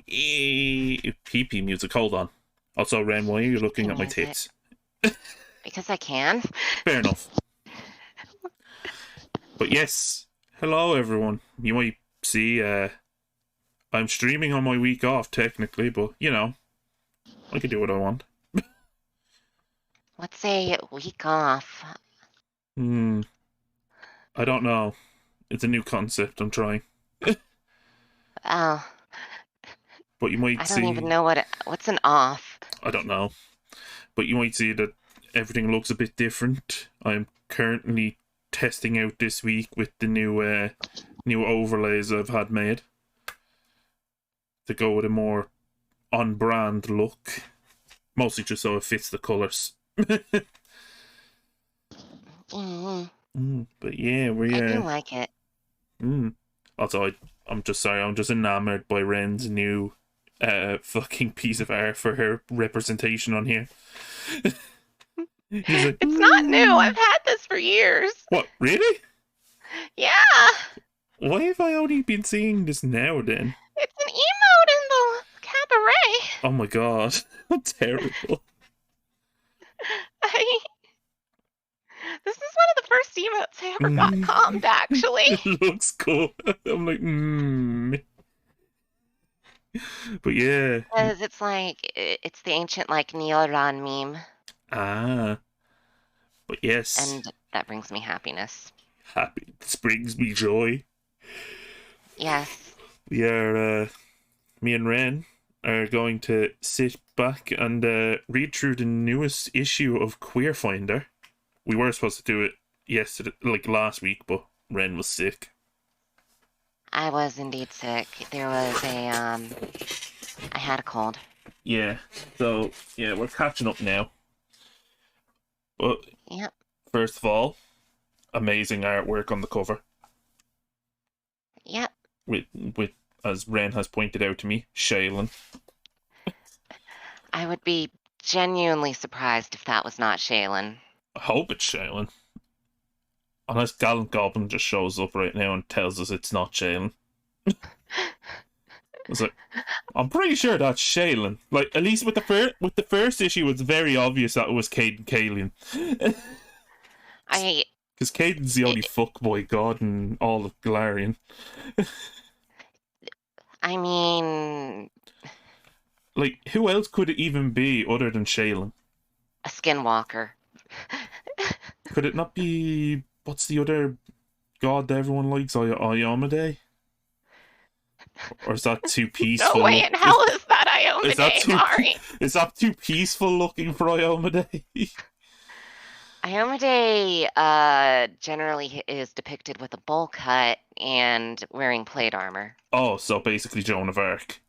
Pee-pee music, hold on. Also, Ren, why are you looking at my Music. tits? Because I can. Fair enough. But yes, hello everyone. You might see, I'm streaming on my week off, technically, but, you know, I can do what I want. Let's say week off. I don't know. It's a new concept I'm trying. Oh, But you might I don't even see, know what's an off. I don't know, but you might see that everything looks a bit different. I'm currently testing out this week with the new overlays I've had made to go with a more on-brand look, mostly just so it fits the colours. But yeah, I do like it. Also, I'm just sorry, I'm just enamored by Ren's new fucking piece of art for her representation on here. He's like, It's not new. I've had this for years. what, really? Yeah. Why have I only been seeing this now then? It's an emote in the cabaret. Oh my god, terrible. This is one of the first emotes I ever got commed, actually. It looks cool. I'm like, But yeah. Because it's like, it's the ancient, like, Neoran meme. Ah. But yes. And that brings me happiness. Happy. This brings me joy. Yes. We are, me and Ren are going to sit back and read through the newest issue of Queerfinder. We were supposed to do it yesterday, like last week, but Ren was sick. I was indeed sick. There was I had a cold. Yeah, so, yeah, we're catching up now. But, Yep. first of all, amazing artwork on the cover. Yep. With as Ren has pointed out to me, Shaylin. I would be genuinely surprised if that was not Shaylin. I hope it's Shaylin. Unless Gallant Goblin just shows up right now and tells us it's not Shaylin. It's like, I'm pretty sure that's Shaylin. Like, at least with the first issue, it's very obvious that it was Caden Kalian. Because Caden's the only fuckboy god in all of Galarian. I mean... Like, who else could it even be other than Shaylin? A skinwalker. Could it not be... What's the other god that everyone likes? Iomade? Or is that too peaceful? No way in hell is that Iomade, Mari. Is that too peaceful looking for Iomade? Iomade generally is depicted with a bowl cut and wearing plate armor. Oh, so basically Joan of Arc.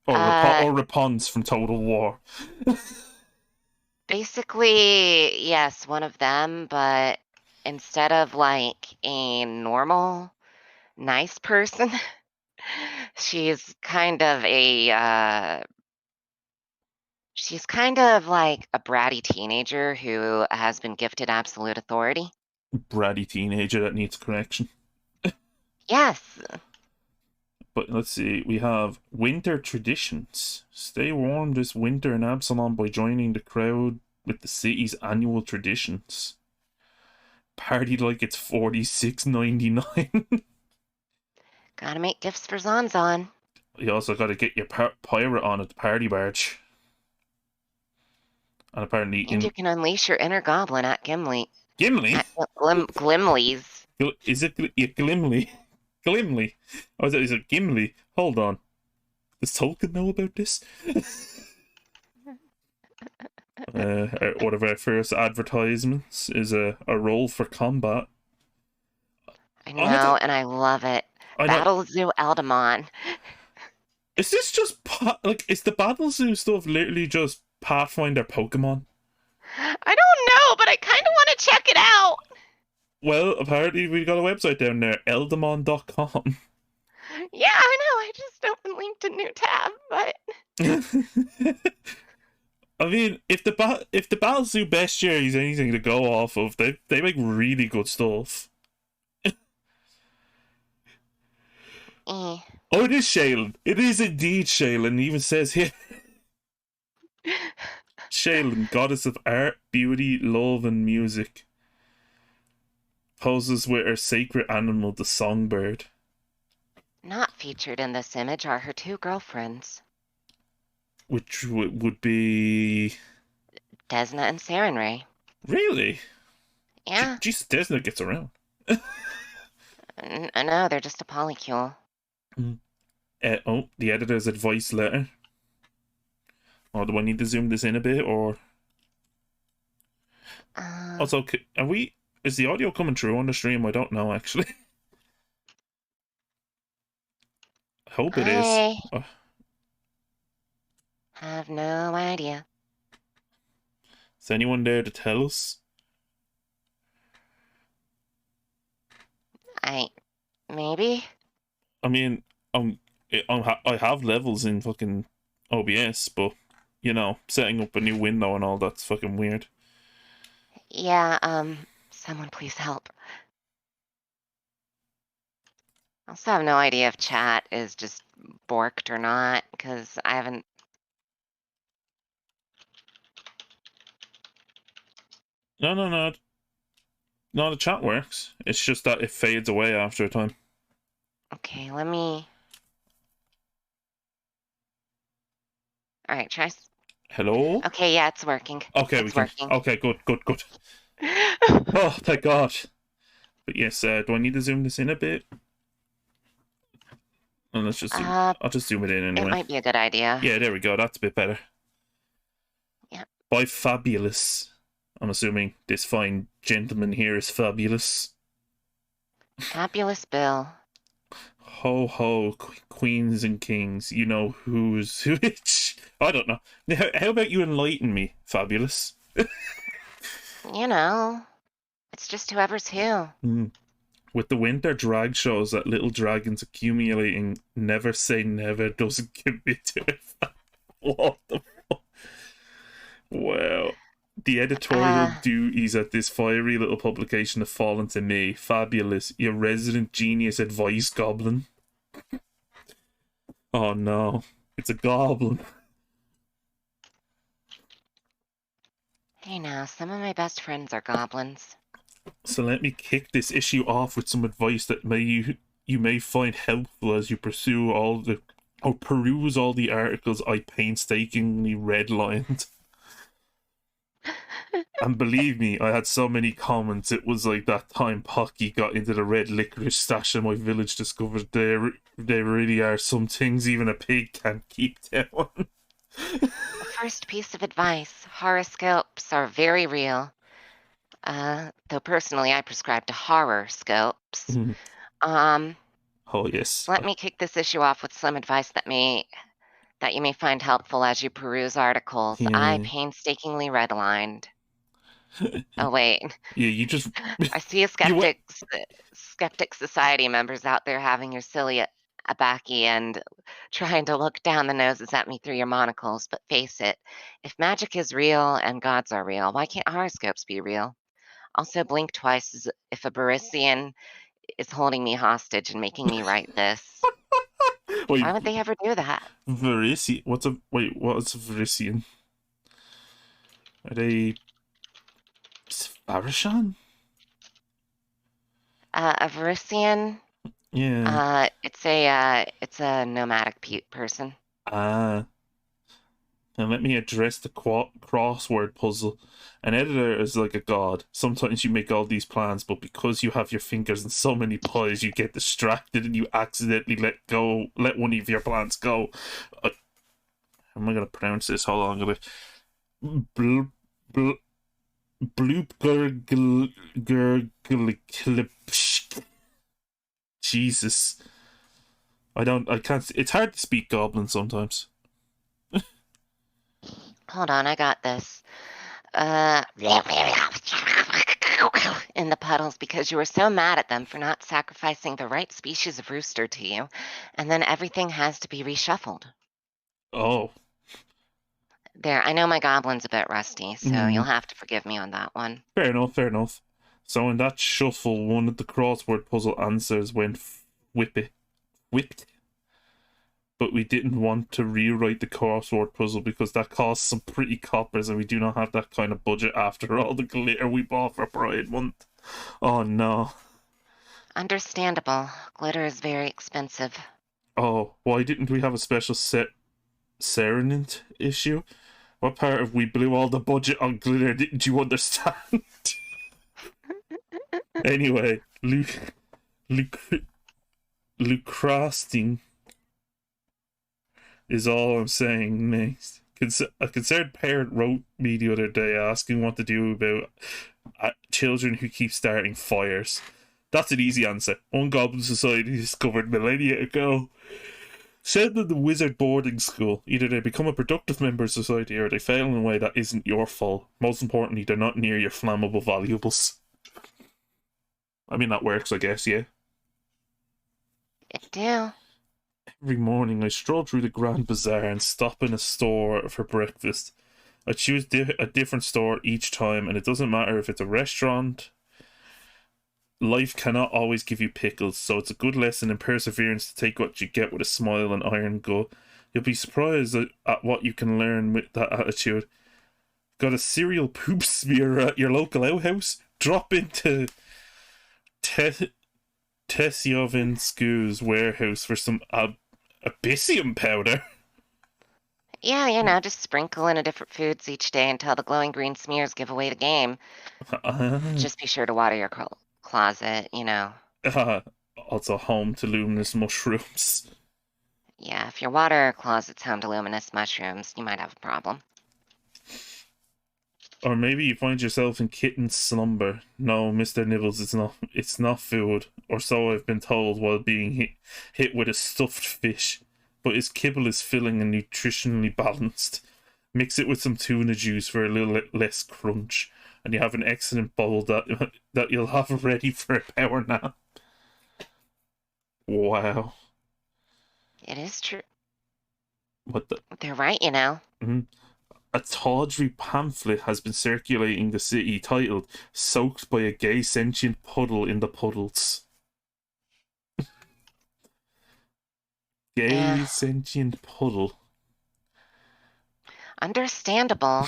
Or Rapunzel from Total War. Basically, yes, one of them, but instead of like a normal, nice person, she's kind of like a bratty teenager who has been gifted absolute authority. Bratty teenager that needs correction. Yes. But let's see, we have winter traditions. Stay warm this winter in Absalom by joining the crowd with the city's annual traditions. Party like it's $46.99. Gotta make gifts for Zonzon. You also gotta get your pirate on at the party barge. And apparently... And you can unleash your inner goblin at Gimli. Gimli? At Glimley's. Is it Glimli? Glimli. Oh, is it Gimli? Hold on. Does Tolkien know about this? One of our first advertisements is a roll for combat. I know, and I love it. Battle Zoo Aldemon. Is this just is the Battle Zoo stuff literally just Pathfinder Pokemon? I don't know, but I kind of want to check it out. Well, apparently we got a website down there, eldemon.com. Yeah, I know. I just opened linked a new tab, but I mean, if the Battle Zoo bestiary is anything to go off of, they make really good stuff. Oh, it is Shaylin. It is indeed Shaylin. It even says here, Shaylin, goddess of art, beauty, love, and music, poses with her sacred animal, the songbird. Not featured in this image are her two girlfriends, Which would be... Desna and Sarenrae. Really? Yeah, Jesus, Desna gets around. no, they're just a polycule. Oh, the editor's advice letter. Oh, do I need to zoom this in a bit, or... Also, are we... Is the audio coming through on the stream? I don't know, actually. I hope it is. I have no idea. Is anyone there to tell us? Maybe? I mean, I have levels in fucking OBS, but, you know, setting up a new window and all that's fucking weird. Yeah, someone please help. I also have no idea if chat is just borked or not, because I haven't... No. No, the chat works. It's just that it fades away after a time. Okay, let me... Alright, try... Hello? Okay, yeah, it's working. Okay, it's working. Okay, good. Oh, thank God. But yes, do I need to zoom this in a bit? And let's just zoom. I'll just zoom it in anyway. It might be a good idea. Yeah, there we go. That's a bit better. Yep. By Fabulous. I'm assuming this fine gentleman here is fabulous. Fabulous Bill. Ho ho, queens and kings. You know who's which. I don't know. How about you enlighten me, Fabulous? You know, it's just whoever's who. With the winter drag shows that little dragons accumulating, never say never doesn't commit to it. What the fuck? Wow. The editorial duties at this fiery little publication have fallen to me. Fabulous. Your resident genius advice goblin. Oh no. It's a goblin. Hey now, some of my best friends are goblins. So let me kick this issue off with some advice that you may find helpful as you peruse all the articles I painstakingly redlined. And believe me, I had so many comments. It was like that time Pocky got into the red licorice stash in my village, discovered there really are some things even a pig can't keep down. First piece of advice, horoscopes are very real. Though personally I prescribe to horror scopes. Oh yes. Let me kick this issue off with some advice that you may find helpful as you peruse articles. Yeah. I painstakingly redlined. Oh wait. Yeah, you just I see a skeptic society members out there having your silly abacky and trying to look down the noses at me through your monocles, but face it, if magic is real and gods are real, why can't horoscopes be real? Also, blink twice if a Barisian is holding me hostage and making me write this. Wait, why would they ever do that? Varisian? What's Varisian? Are they Varishan? A Varisian? Yeah. It's a nomadic person. Now let me address the crossword puzzle. An editor is like a god. Sometimes you make all these plans, but because you have your fingers in so many pies, you get distracted and you accidentally let one of your plans go. How am I going to pronounce this? Hold on, I'm going to... Jesus. I can't... It's hard to speak goblin sometimes. Hold on, I got this. In the puddles because you were so mad at them for not sacrificing the right species of rooster to you, and then everything has to be reshuffled. Oh. There, I know my goblin's a bit rusty, so you'll have to forgive me on that one. Fair enough. So in that shuffle, one of the crossword puzzle answers went whipped. but we didn't want to rewrite the crossword puzzle because that costs some pretty coppers, and we do not have that kind of budget after all the glitter we bought for Pride Month. Oh no. Understandable. Glitter is very expensive. Oh, why didn't we have a special Serenint issue? What part of we blew all the budget on glitter didn't you understand? Anyway, Lucrasting is all I'm saying. Next, a concerned parent wrote me the other day asking what to do about children who keep starting fires. That's an easy answer. One Goblin Society discovered millennia ago. Send them to wizard boarding school. Either they become a productive member of society or they fail in a way that isn't your fault. Most importantly, they're not near your flammable valuables. I mean, that works, I guess, yeah. It do. Every morning I stroll through the Grand Bazaar and stop in a store for breakfast. I choose a different store each time, and it doesn't matter if it's a restaurant. Life cannot always give you pickles, so it's a good lesson in perseverance to take what you get with a smile and iron gut. You'll be surprised at what you can learn with that attitude. Got a cereal poop smear at your local outhouse? Drop into Tessiovinsko's warehouse for some abyssium powder. Yeah, just sprinkle in a different foods each day until the glowing green smears give away the game. Just be sure to water your closet, Also home to luminous mushrooms. Yeah, if your water closet's home to luminous mushrooms, you might have a problem. Or maybe you find yourself in kitten slumber. No, Mr. Nibbles, it's not food, or so I've been told while being hit with a stuffed fish. But his kibble is filling and nutritionally balanced. Mix it with some tuna juice for a little less crunch, and you have an excellent bowl that you'll have ready for a power nap. Wow. It is true. What the? They're right, Mm-hmm. A tawdry pamphlet has been circulating the city titled "Soaked by a Gay Sentient Puddle in the Puddles." Gay sentient puddle. Understandable.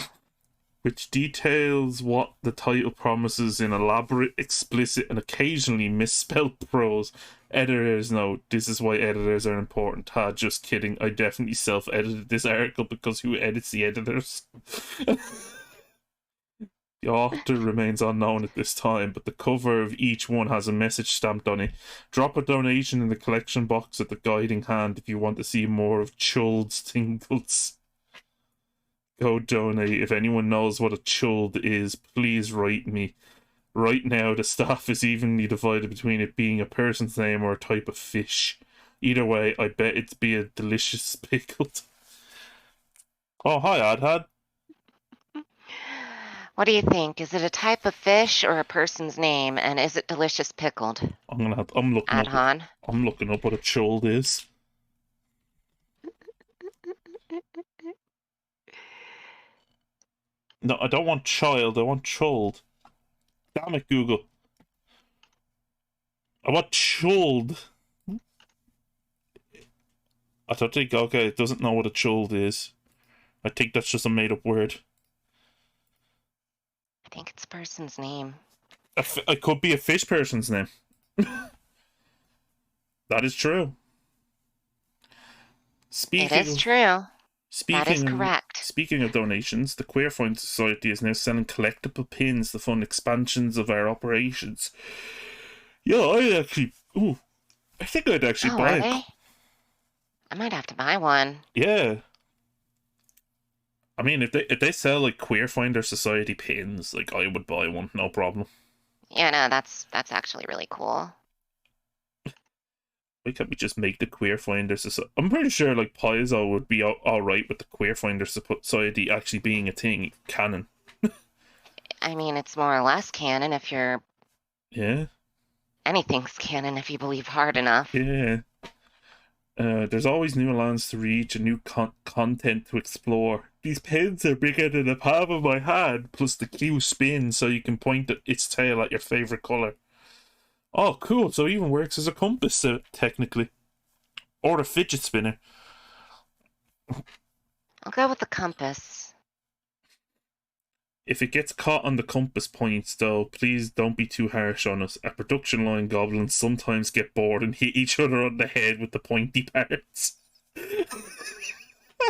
Which details what the title promises in elaborate, explicit, and occasionally misspelled prose. Editor's note: this is why editors are important. Just kidding. I definitely self-edited this article because who edits the editors? The author remains unknown at this time, but the cover of each one has a message stamped on it. Drop a donation in the collection box at the guiding hand if you want to see more of Chuld's tingles. Go donate. If anyone knows what a chuld is, please write me. Right now, the staff is evenly divided between it being a person's name or a type of fish. Either way, I bet it'd be a delicious pickled. Oh, hi, Adhad. What do you think? Is it a type of fish or a person's name, and is it delicious pickled? I'm looking up what a chuld is. No, I don't want child. I want chuld. Damn it, Google. I want chuld. I don't think, okay, it doesn't know what a chuld is. I think that's just a made-up word. I think it's a person's name. It could be a fish person's name. That is true. It is true. That is correct. Speaking of donations, the Queerfinder Society is now selling collectible pins to fund expansions of our operations. Yeah, I think I'd actually buy it. I might have to buy one. Yeah. I mean, if they sell like Queerfinder Society pins, like I would buy one, no problem. Yeah, no, that's actually really cool. Why can't we just make the Queerfinder Society? I'm pretty sure like Paizo would be all right with the Queerfinder Society actually being a thing, canon. I mean, it's more or less canon if you're. Yeah. Anything's canon if you believe hard enough. Yeah. There's always new lands to reach and new content to explore. These pins are bigger than the palm of my hand, plus the Q spins so you can point its tail at your favorite color. Oh, cool. So it even works as a compass, technically. Or a fidget spinner. I'll go with the compass. If it gets caught on the compass points, though, please don't be too harsh on us. Our production line goblins sometimes get bored and hit each other on the head with the pointy parts,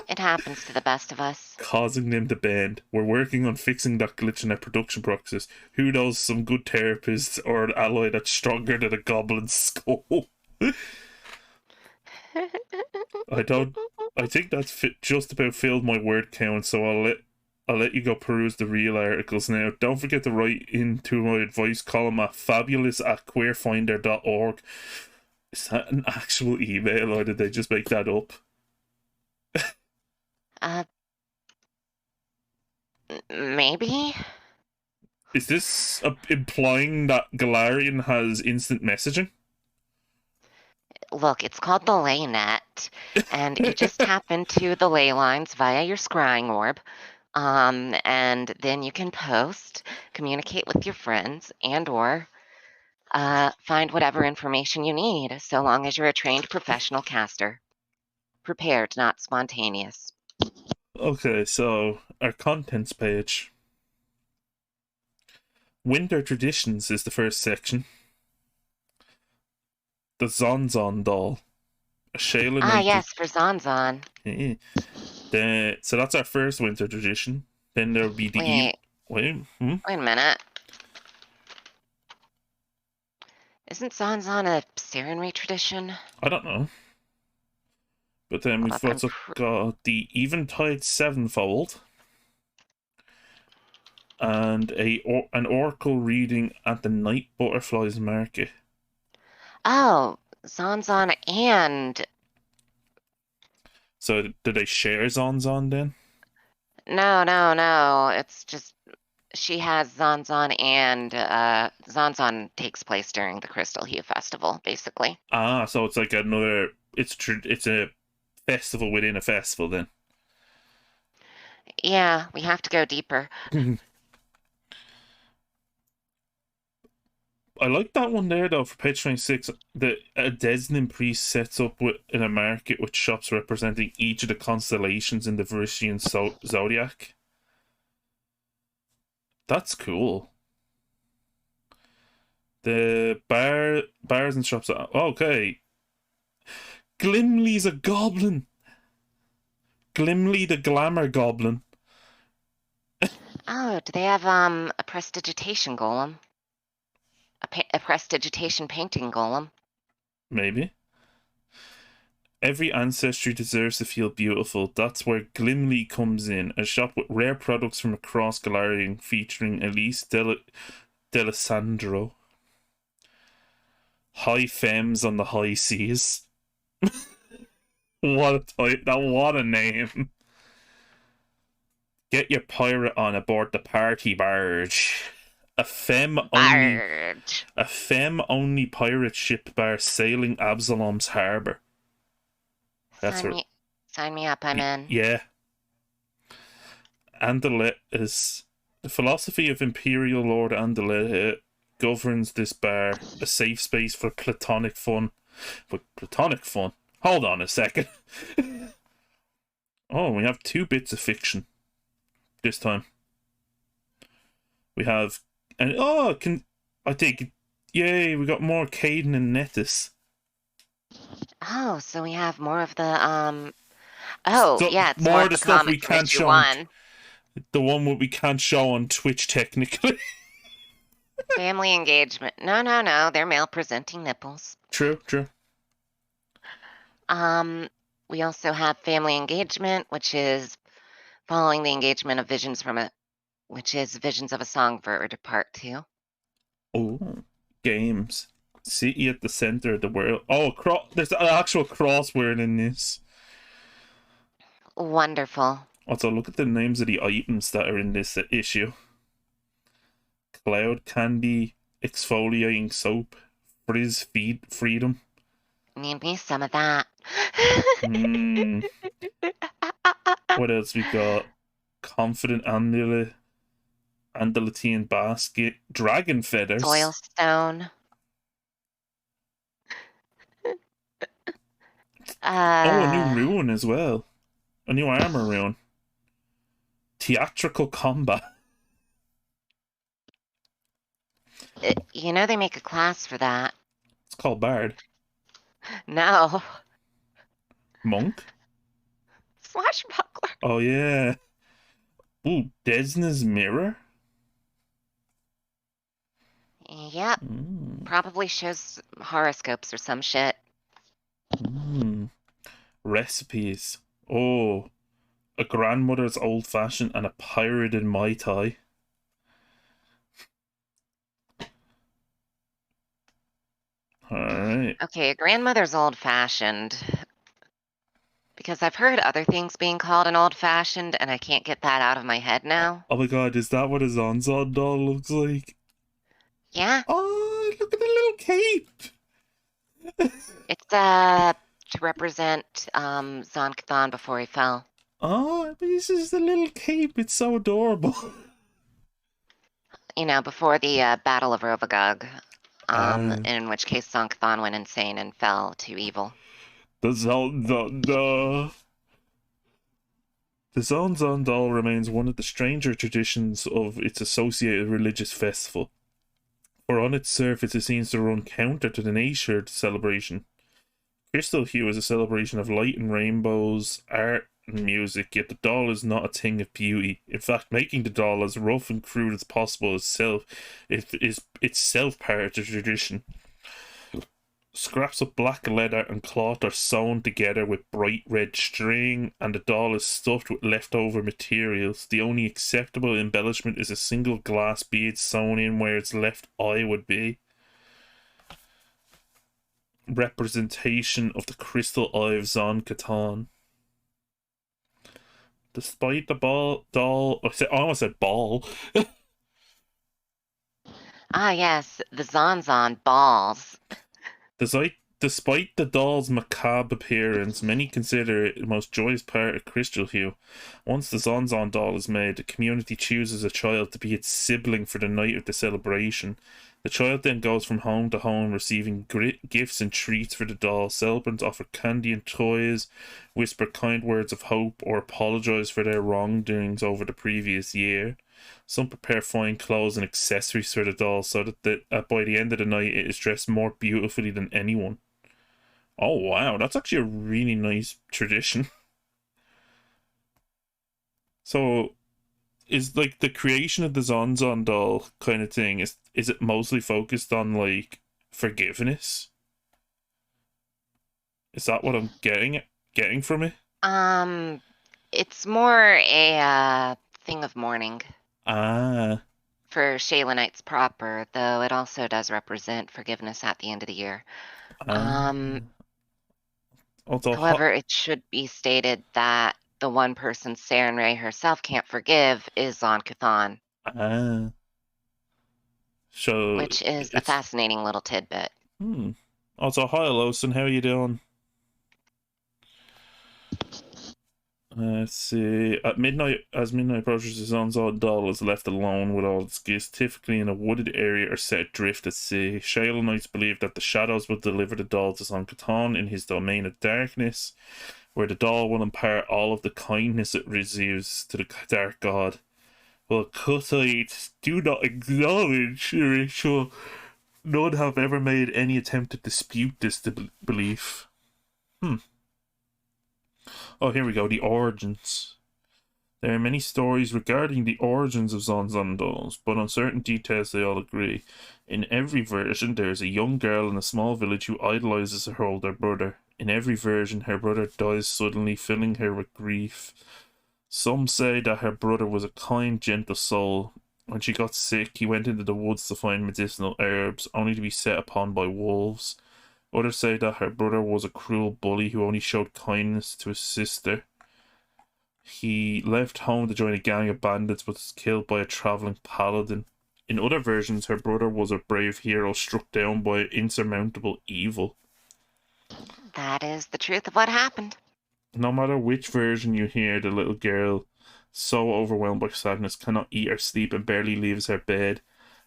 It happens to the best of us. causing them to bend. We're working on fixing that glitch in our production process. Who knows some good therapists or an alloy that's stronger than a goblin's skull? I don't. I think that's just about filled my word count, so I'll let you go peruse the real articles now. Don't forget to write into my advice column at fabulous@queerfinder.org. Is that an actual email or did they just make that up? Uh, Maybe? Is this implying that Galarian has instant messaging? Look, it's called the ley net, and you just tap into the ley lines via your scrying orb. And then you can post, communicate with your friends, and/or find whatever information you need, so long as you're a trained professional caster. Prepared, not spontaneous. Okay, so our contents page. Winter Traditions is the first section. The Zonzon doll. A Shayla Ah, Knight. yes, for Zanzan. So that's our first winter tradition. Then there'll be the Wait a minute. Isn't Zanzan a Sarenrae tradition? I don't know. But then we've also got the Eventide Sevenfold and an oracle reading at the Night Butterflies Market. Oh, Zanzan and... So do they share Zonzon then? No. It's just she has Zanzan and Zanzan takes place during the Crystal Hue Festival, basically. Ah, so it's like another. It's a festival within a festival then. Yeah, we have to go deeper. I like that one there though for page 26. A Desnin priest sets up in a market with shops representing each of the constellations in the Verisian zodiac. That's cool. The bars and shops are okay. Glimley's a goblin. Glimley the glamour goblin. Oh, do they have a prestidigitation golem? A prestidigitation painting golem? Maybe. Every ancestry deserves to feel beautiful. That's where Glimley comes in, a shop with rare products from across Galarian featuring Elise Delisandro. High femmes on the high seas. What a name. Get your pirate on aboard the party barge. A femme only pirate ship bar sailing Absalom's harbour. Sign me up, I'm in. Yeah. Andalet is the philosophy of Imperial Lord Andalet governs this bar, a safe space for platonic fun. But platonic fun? Hold on a second. Oh, we have 2 bits of fiction this time. We have I think yay, we got more Caden and Nettis. Oh, so we have more of the it's more of the stuff we can't show on, the one what we can't show on Twitch technically. Family engagement. No, they're male presenting nipples. True. We also have family engagement, which is following the engagement of visions which is Visions of a Songbird, part 2. Oh, games. City at the center of the world. Oh, there's an actual crossword in this. Wonderful. Also, look at the names of the items that are in this issue. Cloud Candy, Exfoliating Soap, Frizz Freedom. Need me some of that. What else we got? Confident Andalatian Basket, Dragon Feathers. Soilstone. A new ruin as well. A new armor rune. Theatrical combat. You know they make a class for that. It's called Bard. No. Monk? Swashbuckler. Oh, yeah. Ooh, Desna's Mirror? Yep. Probably shows horoscopes or some shit. Recipes. Oh, a grandmother's old fashioned and a pirated Mai Tai. Alright. Okay, a grandmother's old-fashioned. Because I've heard other things being called an old-fashioned, and I can't get that out of my head now. Oh my god, is that what a Zonzon doll looks like? Yeah. Oh, look at the little cape! It's to represent Zon-Kuthon before he fell. Oh, this is the little cape. It's so adorable. You know, before the Battle of Rovagog. In which case Zon-Kuthon went insane and fell to evil. The Zonzon doll remains one of the stranger traditions of its associated religious festival. For on its surface it seems to run counter to the nature celebration. Crystal Hue is a celebration of light and rainbows, art and music, yet the doll is not a thing of beauty. In fact, making the doll as rough and crude as possible is itself part of the tradition. Scraps of black leather and cloth are sewn together with bright red string, and the doll is stuffed with leftover materials. The only acceptable embellishment is a single glass bead sewn in where its left eye would be. Representation of the crystal eye of Zon-Kuthon. Despite the doll, I almost said ball. Ah, yes, the Zonzon balls. Despite the doll's macabre appearance, many consider it the most joyous part of Crystal Hue. Once the Zonzon doll is made, the community chooses a child to be its sibling for the night of the celebration. The child then goes from home to home receiving gifts and treats for the doll. Celebrants offer candy and toys, whisper kind words of hope, or apologize for their wrongdoings over the previous year. Some prepare fine clothes and accessories for the doll so that by the end of the night it is dressed more beautifully than anyone. Oh wow, that's actually a really nice tradition. So, is like the creation of the Zonzon doll kind of thing, is it mostly focused on like forgiveness? Is that what I'm getting from it? It's more a thing of mourning. Ah. For Shaylanites proper, though it also does represent forgiveness at the end of the year. However, it should be stated that the one person Sarenrae herself can't forgive is Zon-Kuthon. So which is a fascinating little tidbit. Also, hi Lawson, how are you doing? Let's see. At midnight, as midnight approaches, the Zonzon doll is left alone with all its gifts, typically in a wooded area or set adrift at sea. Shaylanites believe that the shadows will deliver the doll to Zon-Kuthon in his domain of darkness, where the doll will impart all of the kindness it receives to the dark god. While Kuthites do not acknowledge the ritual, none have ever made any attempt to dispute this belief. Oh, here we go. The origins. There are many stories regarding the origins of Zonzon dolls, but on certain details they all agree. In every version, there is a young girl in a small village who idolizes her older brother. In every version, her brother dies suddenly, filling her with grief. Some say that her brother was a kind, gentle soul. When she got sick, he went into the woods to find medicinal herbs, only to be set upon by wolves. Others say that her brother was a cruel bully who only showed kindness to his sister. He left home to join a gang of bandits but was killed by a travelling paladin. In other versions, her brother was a brave hero struck down by insurmountable evil. That is the truth of what happened. No matter which version you hear, the little girl, so overwhelmed by sadness, cannot eat or sleep and barely leaves her bed.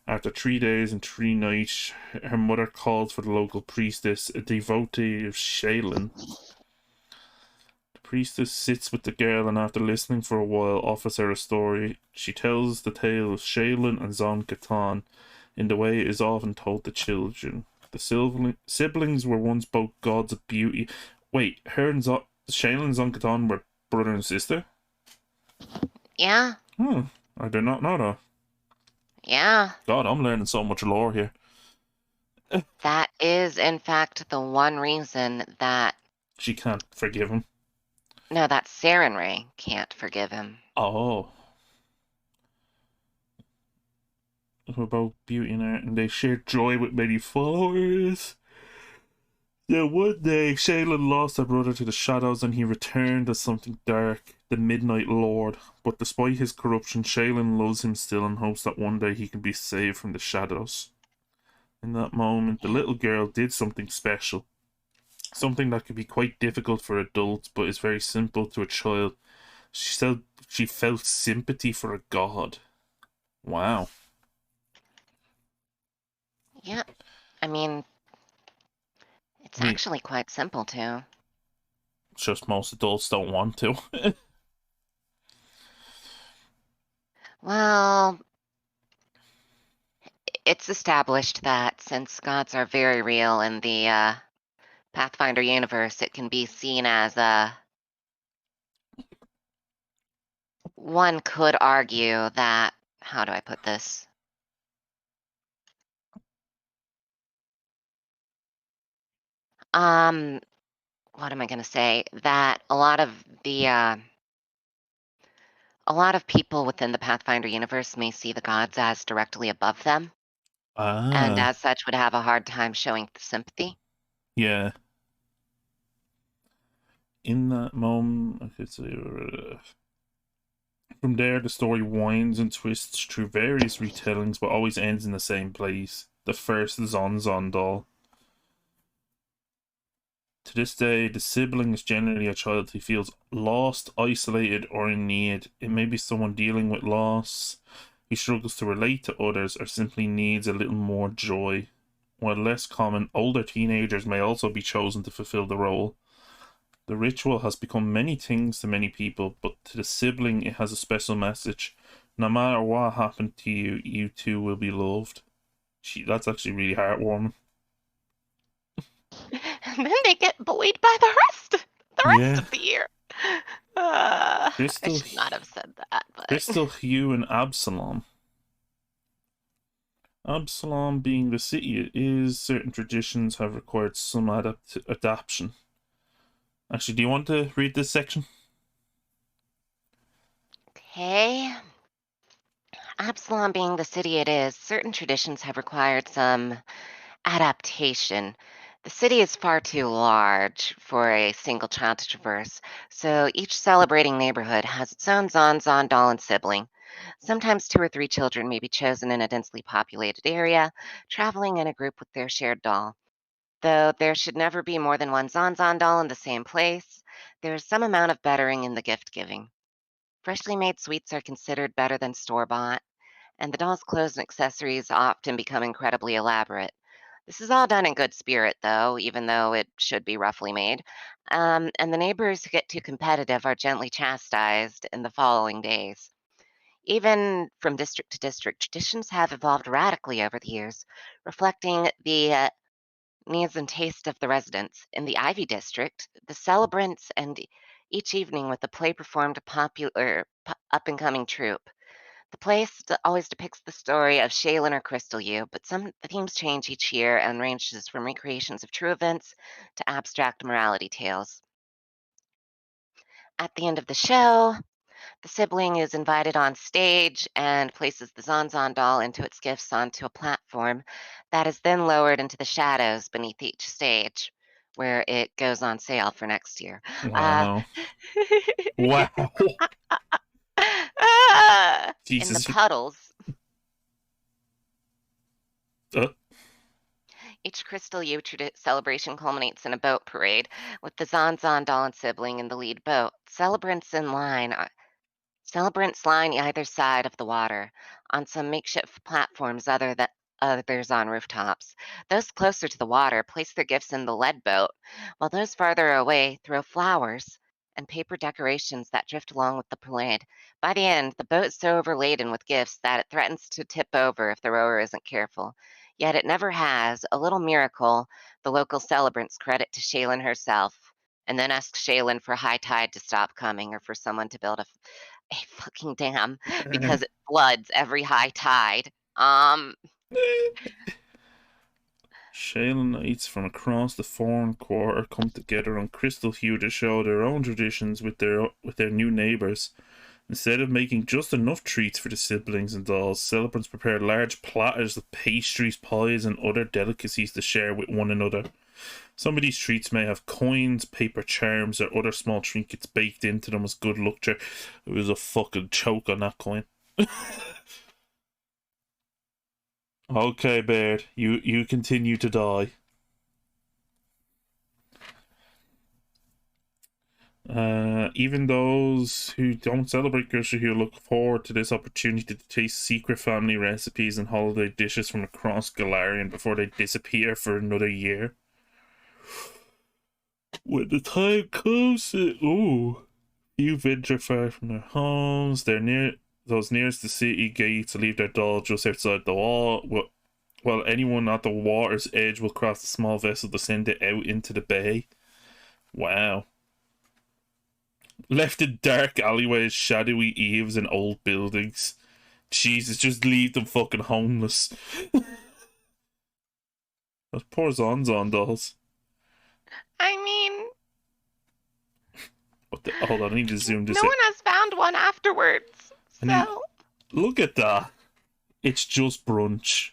After 3 days and 3 nights, her mother calls for the local priestess, a devotee of Shaylin. The priestess sits with the girl and after listening for a while offers her a story. She tells the tale of Shaylin and Zon Catan in the way it is often told to children. The siblings were once both gods of beauty. Wait, Shaylin and Zon Catan were brother and sister? Yeah. I did not know that. Yeah. God, I'm learning so much lore here. That is, in fact, the one reason that... She can't forgive him. No, that Sarenrae can't forgive him. Oh. About beauty and art, and they shared joy with many followers. Then one day, Shaylin lost her brother to the shadows and he returned as something dark, the Midnight Lord. But despite his corruption, Shaylin loves him still and hopes that one day he can be saved from the shadows. In that moment, the little girl did something special. Something that could be quite difficult for adults, but is very simple to a child. She felt sympathy for a god. Wow. Yeah. I mean, it's actually quite simple, too. It's just most adults don't want to. Well, it's established that since gods are very real in the Pathfinder universe, it can be seen as one could argue that, how do I put this? What am I going to say? That a lot of people within the Pathfinder universe may see the gods as directly above them, and as such would have a hard time showing sympathy. Yeah. In that moment, I could say, from there, the story winds and twists through various retellings, but always ends in the same place. The first Zon doll. To this day, the sibling is generally a child who feels lost, isolated, or in need. It may be someone dealing with loss, who struggles to relate to others, or simply needs a little more joy. While less common, older teenagers may also be chosen to fulfill the role. The ritual has become many things to many people, but to the sibling it has a special message. No matter what happened to you, you too will be loved. That's actually really heartwarming. And then they get bullied by the rest of the year. I should not have said that. But... Crystal, Hugh, and Absalom. Absalom being the city it is, certain traditions have required some adaptation. Actually, do you want to read this section? Okay. Absalom being the city it is, certain traditions have required some adaptation. The city is far too large for a single child to traverse, so each celebrating neighborhood has its own Zon doll and sibling. Sometimes 2 or 3 children may be chosen in a densely populated area, traveling in a group with their shared doll. Though there should never be more than one Zon doll in the same place, there is some amount of bettering in the gift giving. Freshly made sweets are considered better than store-bought, and the doll's clothes and accessories often become incredibly elaborate. This is all done in good spirit, though, even though it should be roughly made. And the neighbors who get too competitive are gently chastised in the following days. Even from district to district, traditions have evolved radically over the years, reflecting the needs and taste of the residents. In the Ivy District, the celebrants and each evening with a play performed a popular up-and-coming troupe. The always depicts the story of Shaylin or Crystal U, but some themes change each year and ranges from recreations of true events to abstract morality tales. At the end of the show, the sibling is invited on stage and places the Zonzon doll into its gifts onto a platform that is then lowered into the shadows beneath each stage, where it goes on sale for next year. Wow. Wow. In the puddles. Each Crystal U celebration culminates in a boat parade, with the Zonzon doll and sibling in the lead boat. Celebrants line either side of the water, on some makeshift platforms others on rooftops. Those closer to the water place their gifts in the lead boat, while those farther away throw flowers. and paper decorations that drift along with the parade. By the end, the boat is so overladen with gifts that it threatens to tip over if the rower isn't careful. Yet it never has. A little miracle, the local celebrants credit to Shaylin herself, and then ask Shaylin for high tide to stop coming or for someone to build a fucking dam because it floods every high tide. Shale knights from across the foreign quarter come together on Crystal Hue to show their own traditions with their new neighbours. Instead of making just enough treats for the siblings and dolls, celebrants prepare large platters of pastries, pies, and other delicacies to share with one another. Some of these treats may have coins, paper charms, or other small trinkets baked into them as good luck. It was a fucking choke on that coin. Okay, Baird, you continue to die. Even those who don't celebrate Christmas who look forward to this opportunity to taste secret family recipes and holiday dishes from across Galarian before they disappear for another year. When the time comes, few venture far from their homes. Those nearest the city gates leave their doll just outside the wall. While anyone at the water's edge will cross a small vessel to send it out into the bay. Wow. Left in dark alleyways, shadowy eaves, and old buildings. Jesus, just leave them fucking homeless. Those poor Zonzon dolls. I mean, Hold on, I need to zoom this no in. one has found one afterwards, so... Look at that. It's just brunch.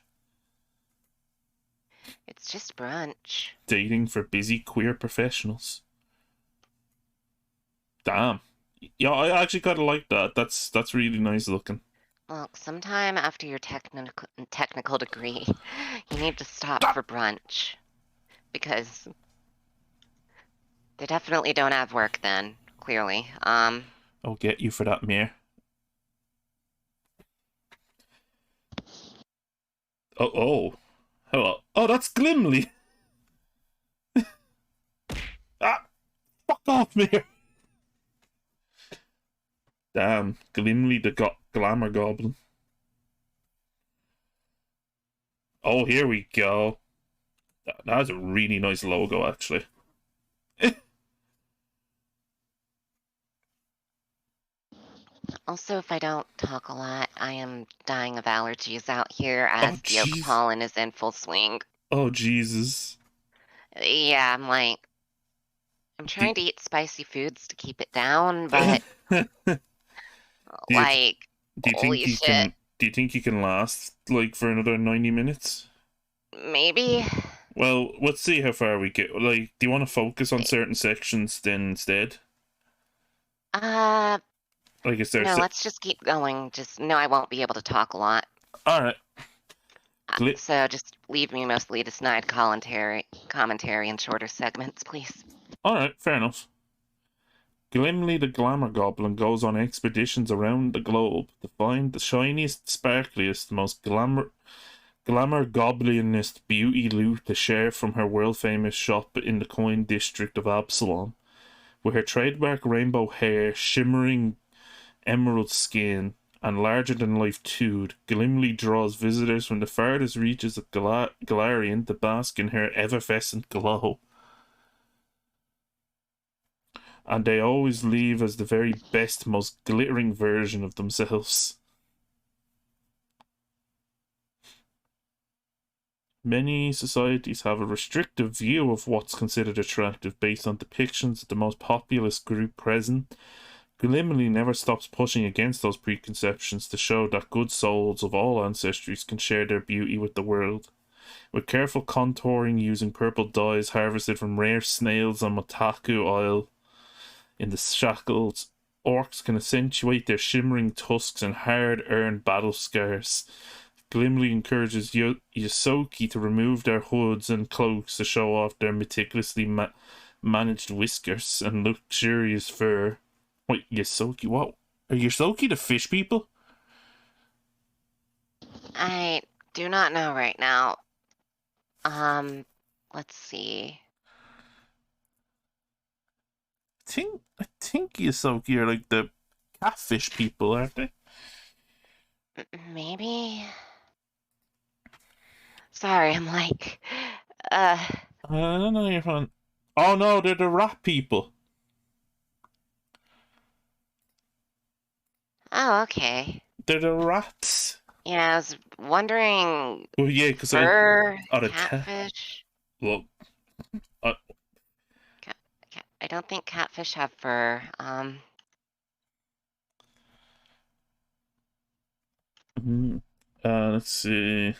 It's just brunch. Dating for busy queer professionals. Damn. Yeah, I actually kind of like that. That's really nice looking. Look, sometime after your technical degree, you need to stop for brunch. Because they definitely don't have work then, clearly. I'll get you for that, Mir. Oh. Hello. Oh, that's Glimly. Fuck off, Mir. Damn, Glimly the glamour goblin. Oh, here we go. That's a really nice logo, actually. Also, if I don't talk a lot, I am dying of allergies out here as the oak pollen is in full swing. Oh, Jesus. Yeah, I'm trying to eat spicy foods to keep it down, but holy shit. Do you think you can last for another 90 minutes? Maybe. Well, let's see how far we get. Do you want to focus on certain sections then instead? Is there no, let's just keep going. I won't be able to talk a lot. Alright. So just leave me mostly to snide commentary in shorter segments, please. Alright, fair enough. Glimly the Glamour Goblin goes on expeditions around the globe to find the shiniest, sparkliest, most glamour goblinest beauty loot to share from her world-famous shop in the coin district of Absalom. With her trademark rainbow hair, shimmering emerald skin, and larger-than-life toad, Glimly draws visitors from the farthest reaches of Galarian to bask in her effervescent glow. And they always leave as the very best, most glittering version of themselves. Many societies have a restrictive view of what's considered attractive based on depictions of the most populous group present. Glimly never stops pushing against those preconceptions to show that good souls of all ancestries can share their beauty with the world. With careful contouring using purple dyes harvested from rare snails on Motaku Isle in the shackles, orcs can accentuate their shimmering tusks and hard-earned battle scars. Glimly encourages Yosoki to remove their hoods and cloaks to show off their meticulously managed whiskers and luxurious fur. Wait, Yosoki? What? Are Yosoki the fish people? I do not know right now. Let's see. I think Yosoki are like the catfish people, aren't they? Maybe. Sorry, I'm like, uh, I don't know, you're fine. Oh no, they're the rat people. oh, okay. They're the rats. Yeah, I was wondering, Oh yeah, because fur, out of catfish. well, uh, I don't think catfish have fur. let's see.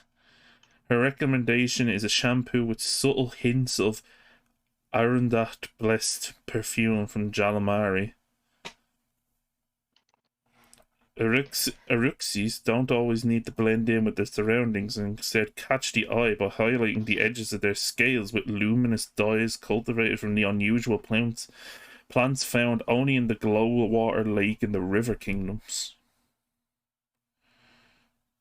Her recommendation is a shampoo with subtle hints of Arondat blessed perfume from Jalamari. Eruxis don't always need to blend in with their surroundings and instead catch the eye by highlighting the edges of their scales with luminous dyes cultivated from the unusual plants found only in the Glowwater Lake in the River Kingdoms.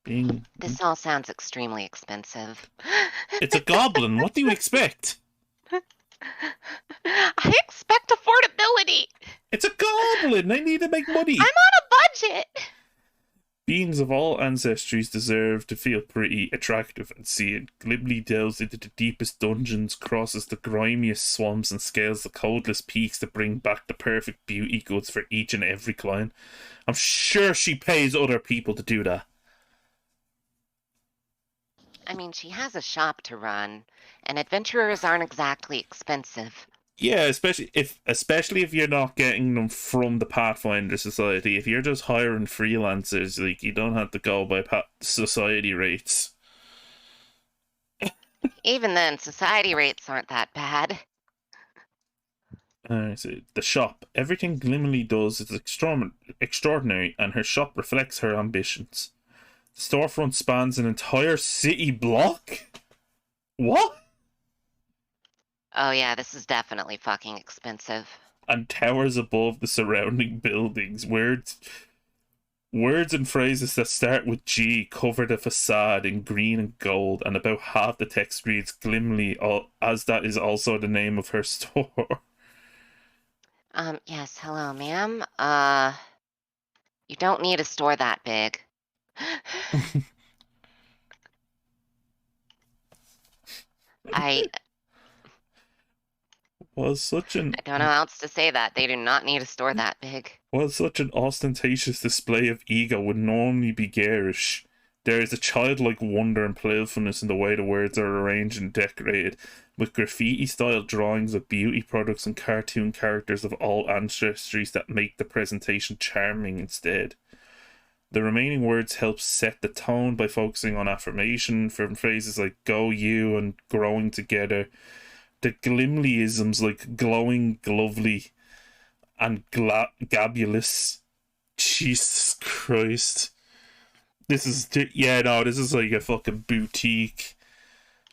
This all sounds extremely expensive. It's a goblin. What do you expect? I expect affordability. It's a goblin. They need to make money. I'm on a budget. Beings of all ancestries deserve to feel pretty, attractive, and see it. Glibly delves into the deepest dungeons, crosses the grimiest swamps, and scales the coldest peaks to bring back the perfect beauty goods for each and every client. I'm sure she pays other people to do that. I mean, she has a shop to run, and adventurers aren't exactly expensive. Yeah, especially if you're not getting them from the Pathfinder Society. If you're just hiring freelancers, like, you don't have to go by society rates. Even then, society rates aren't that bad. So the shop. Everything Glimmerly does is extraordinary, and her shop reflects her ambitions. The storefront spans an entire city block? What? Oh yeah, this is definitely fucking expensive. And towers above the surrounding buildings. Words and phrases that start with G cover the facade in green and gold, and about half the text reads Glimmerly, as that is also the name of her store. Yes, hello, ma'am. You don't need a store that big. I I don't know how else to say that. They do not need a store that big. While such an ostentatious display of ego would normally be garish, there is a childlike wonder and playfulness in the way the words are arranged and decorated, with graffiti-style drawings of beauty products and cartoon characters of all ancestries that make the presentation charming instead. The remaining words help set the tone by focusing on affirmation from phrases like go you and growing together. The Glimleyisms like glowing, glovely, and Gabulous. Jesus Christ. This is like a fucking boutique.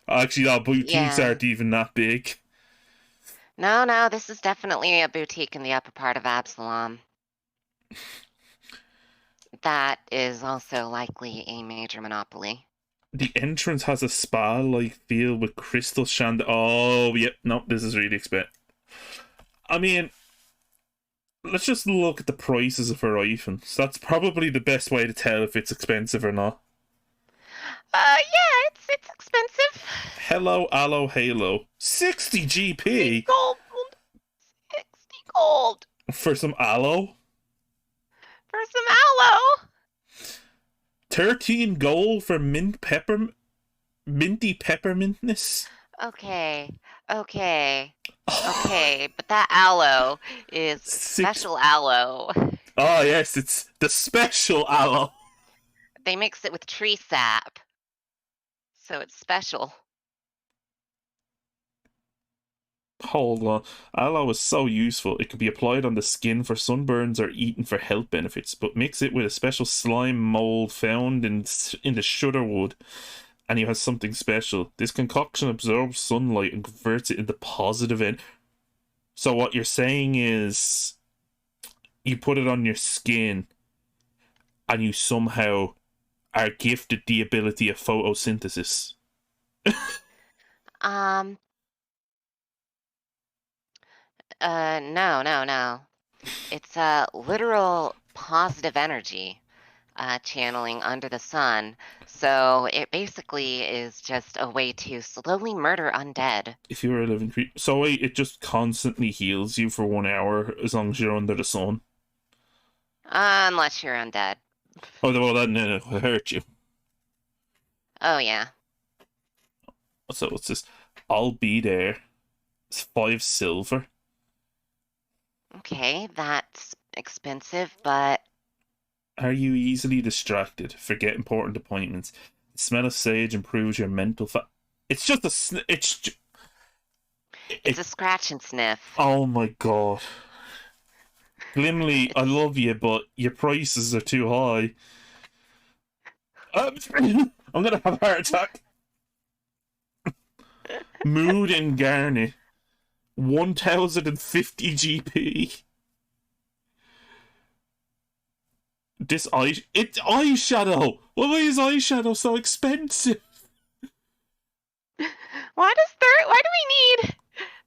Actually, no, boutiques aren't even that big. No, this is definitely a boutique in the upper part of Absalom. That is also likely a major monopoly. The entrance has a spa-like feel with crystal chandelier. Oh, yep, no, this is really expensive. I mean, let's just look at the prices of her items. That's probably the best way to tell if it's expensive or not. Yeah, it's expensive. Hello, Aloe, Halo. 60 GP? Gold. 60 gold. For some aloe? For some aloe. 13 gold for minty peppermintness? Okay, but that aloe is special aloe. Oh, yes, it's the special aloe. They mix it with tree sap, so it's special. Hold on. Aloe is so useful. It can be applied on the skin for sunburns or eaten for health benefits, but mix it with a special slime mold found in the shudderwood, and you have something special. This concoction absorbs sunlight and converts it into positive energy. So what you're saying is you put it on your skin and you somehow are gifted the ability of photosynthesis. No. It's a literal positive energy channeling under the sun. So it basically is just a way to slowly murder undead. If you're a living creature, so wait, it just constantly heals you for 1 hour as long as you're under the sun. Unless you're undead. Oh, well, then it'll hurt you. Oh, yeah. So what's this? I'll be there. It's 5 silver. Okay, that's expensive, but Are you easily distracted? Forget important appointments. The smell of sage improves your mental It's just a. it's a scratch and sniff. Oh my god. Glimley, I It's love you, but your prices are too high. I'm gonna have a heart attack. Mood and Garnet. 1050 GP. This it's eyeshadow. Why is eyeshadow so expensive? why do we need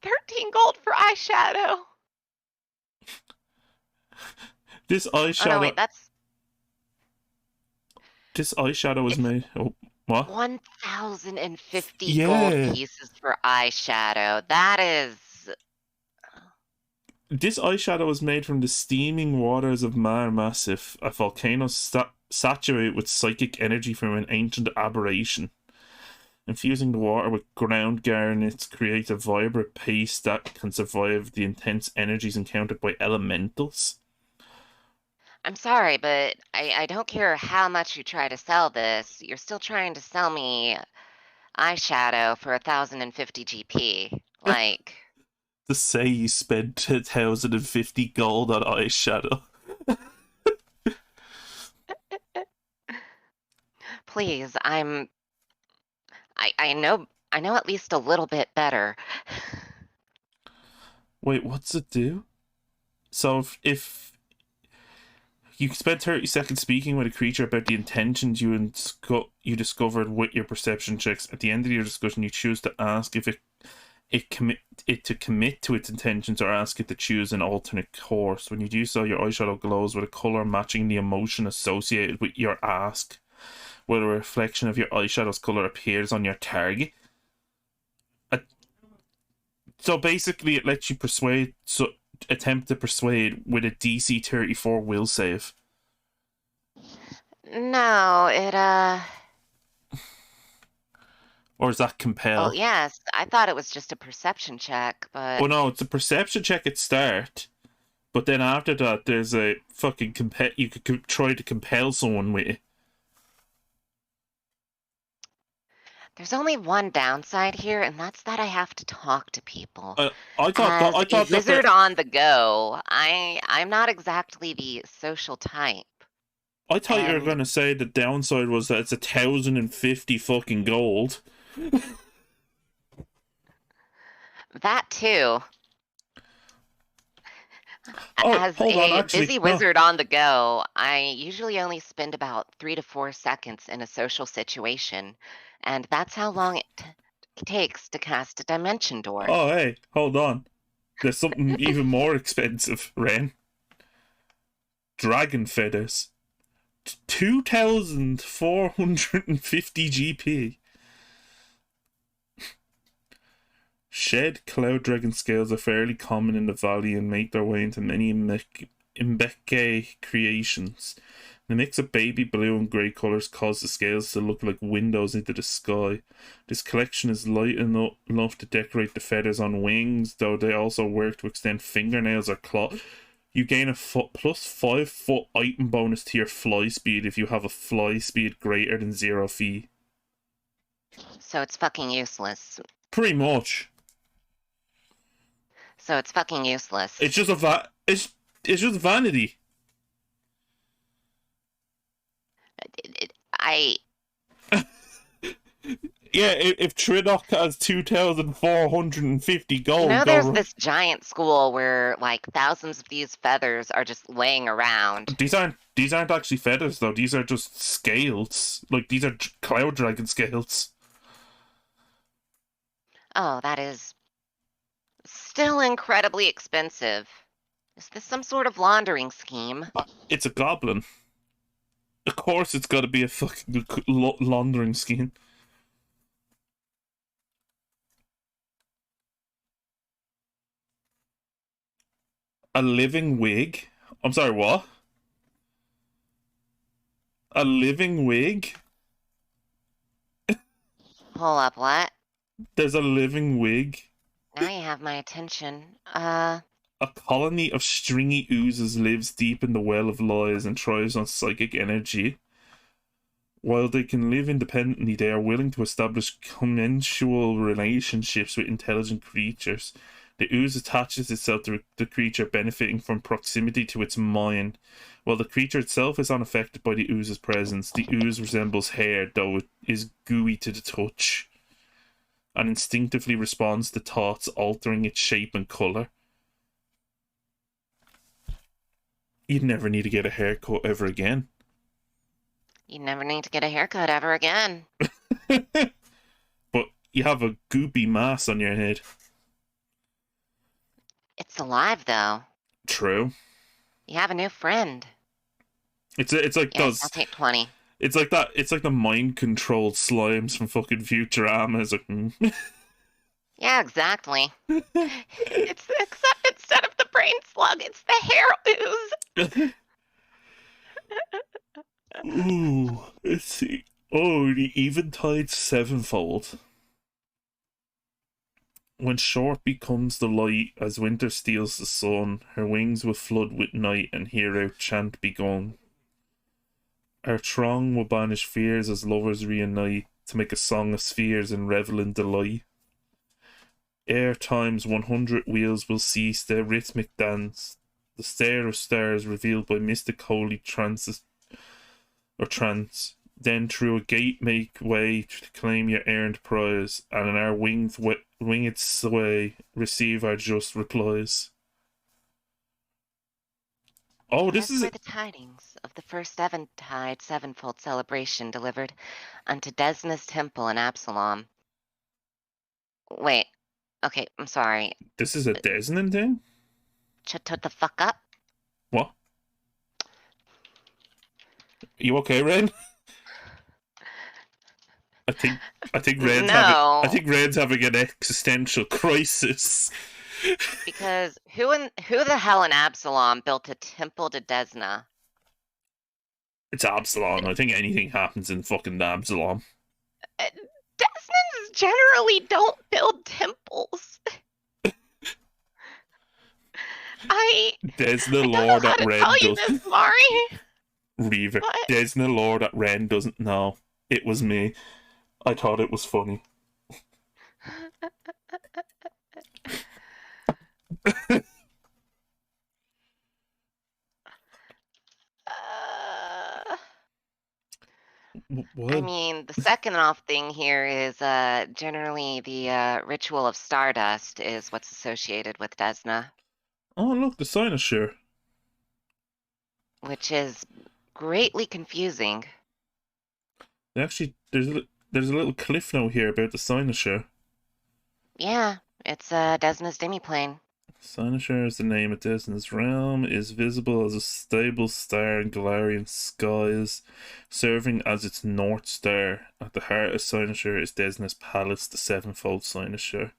13 gold for eyeshadow? This Oh no, eyeshadow. wait, that's This eyeshadow is it's made. Oh, what? 1,050 gold Yeah. pieces for eyeshadow. That is This eyeshadow is made from the steaming waters of Mar Massif, a volcano saturated with psychic energy from an ancient aberration. Infusing the water with ground garnets creates a vibrant paste that can survive the intense energies encountered by elementals. I'm sorry, but I don't care how much you try to sell this. You're still trying to sell me eyeshadow for 1,050 GP. Like, To say you spent 1,050 gold on eyeshadow. please, I know at least a little bit better. Wait, what's it do? So if you spend 30 seconds speaking with a creature about the intentions you discovered with your perception checks. At the end of your discussion, you choose to ask if it to commit to its intentions or ask it to choose an alternate course. When you do so, your eyeshadow glows with a color matching the emotion associated with your ask, where a reflection of your eyeshadow's color appears on your target. So basically, it lets you attempt to persuade with a DC 34 will save. No, Or is that well, compel? yes, I thought it was just a perception check, but Oh no, it's a perception check at start. But then after that, there's a fucking compel. You could try to compel someone with it. there's only one downside here, and that's that I have to talk to people. I thought that As I a thought that wizard on the go, I'm not exactly the social type. I thought you were And gonna say the downside was that it's 1,050 fucking gold. that too, Oh, as hold on, a actually, busy no. wizard on the go, I usually only spend about 3 to 4 seconds in a social situation, and that's how long it takes to cast a dimension door. Oh, hey, hold on. There's something even more expensive, Ren. Dragon feathers. 2,450 GP. Shed cloud dragon scales are fairly common in the valley and make their way into many Mbeke creations. The mix of baby blue and grey colours cause the scales to look like windows into the sky. This collection is light enough to decorate the feathers on wings, though they also work to extend fingernails or claws. You gain a plus 5 foot item bonus to your fly speed if you have a fly speed greater than 0 feet. So it's fucking useless. Pretty much. So it's fucking useless. It's just it's just vanity. I Yeah, if Trinok has 2,450 gold, You know, go there's this giant school where like thousands of these feathers are just laying around. These aren't actually feathers though. These are just scales. Like these are cloud dragon scales. Oh, that is still incredibly expensive. Is this some sort of laundering scheme? It's a goblin. Of course it's got to be a fucking laundering scheme. A living wig? I'm sorry, what? A living wig? Hold up, what? There's a living wig. Now you have my attention. A colony of stringy oozes lives deep in the well of lies and thrives on psychic energy. While they can live independently, they are willing to establish commensual relationships with intelligent creatures. The ooze attaches itself to the creature, benefiting from proximity to its mind. While the creature itself is unaffected by the ooze's presence, the ooze resembles hair, though it is gooey to the touch, and instinctively responds to thoughts, altering its shape and colour. You'd never need to get a haircut ever again. You never need to get a haircut ever again. But you have a goopy mass on your head. It's alive, though. True. You have a new friend. It's like Yes, those. I'll take 20. It's like that. It's like the mind-controlled slimes from fucking Futurama. It's like, Yeah, exactly. Except instead of the brain slug, it's the hair ooze. Ooh, let's see. Oh, the Eventide Sevenfold. When short becomes the light, as winter steals the sun, her wings will flood with night, and hear our chant begun. Our throng will banish fears as lovers reunite, to make a song of spheres and revel in delight. Ere time's 100 wheels will cease their rhythmic dance, the stare of stars revealed by mystic holy trances or trance. Then through a gate make way to claim your earned prize, and in our winged sway receive our just replies. Oh, this is were the tidings of the first Eventide Sevenfold celebration delivered unto Desna's temple in Absalom. Wait. Okay, I'm sorry. This is a Desmond thing? Shut the fuck up. What? You okay, Ren? I think Red's No. Red's having an existential crisis. Because who the hell in Absalom built a temple to Desna? It's Absalom. I think anything happens in fucking Absalom. Desnans generally don't build temples. Desna lore that Ren doesn't. Mari. Reaver. Desna lore that Ren doesn't know. It was me. I thought it was funny. What? I mean, the second off thing here is generally the ritual of Stardust is what's associated with Desna. Oh, look, the cynosure. Which is greatly confusing. Actually, there's a little cliff note here about the cynosure. Yeah, it's Desna's demiplane. Cynosure is the name of Desna's realm, is visible as a stable star in Galarian skies, serving as its north star. At the heart of Cynosure is Desna's palace, the Sevenfold Cynosure.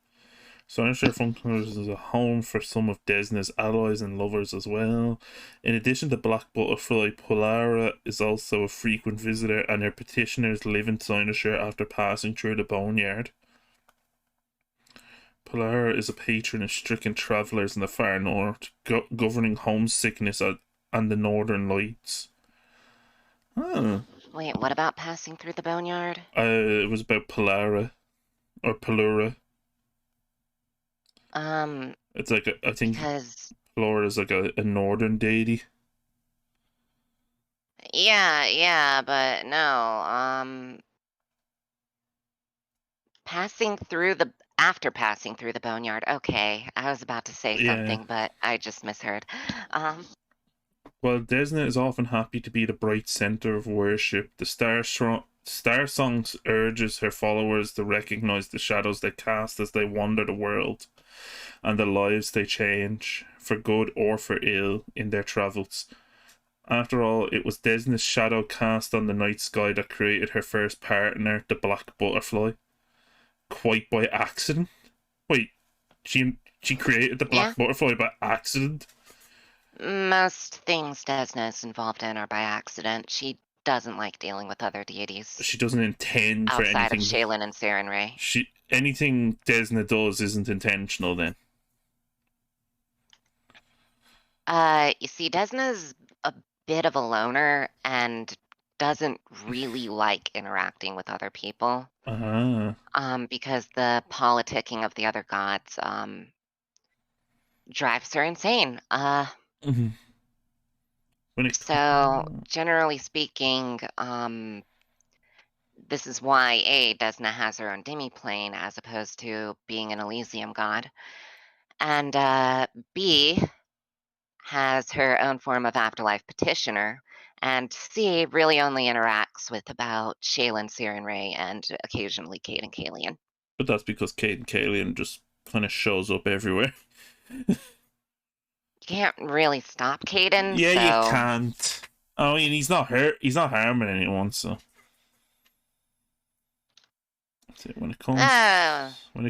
Cynosure functions as a home for some of Desna's allies and lovers as well. In addition to Black Butterfly, Polara is also a frequent visitor, and her petitioners live in Cynosure after passing through the Boneyard. Polara is a patron of stricken travellers in the far north, governing homesickness and the northern lights. Huh. Wait, what about passing through the Boneyard? It was about Polara. Or Pelura. It's like, I think because... Polara is like a northern deity. Yeah, but no, after passing through the Boneyard. Okay, I was about to say something, but I just misheard. While Desna is often happy to be the bright center of worship, the Star Songs urges her followers to recognize the shadows they cast as they wander the world. and the lives they change, for good or for ill, in their travels. After all, it was Desna's shadow cast on the night sky that created her first partner, the Black Butterfly. Quite by accident. Wait, she created the Yeah. Black Butterfly by accident? Most things Desna is involved in are by accident. She doesn't like dealing with other deities She doesn't intend for outside of anything. Shaylin and Sarenrae. Anything Desna does isn't intentional then. You see, Desna's a bit of a loner and doesn't really like interacting with other people. Because the politicking of the other gods drives her insane. Mm-hmm. So generally speaking, this is why Desna has her own demi-plane as opposed to being an Elysium god, and B has her own form of afterlife petitioner, and C really only interacts with about Shaylin, Sarenrae, and occasionally Cade and Kalian. But that's because Cade and Kalian just kind of shows up everywhere. You can't really stop Caden. Yeah, so... you can't. I mean, he's not hurt. He's not harming anyone. So when it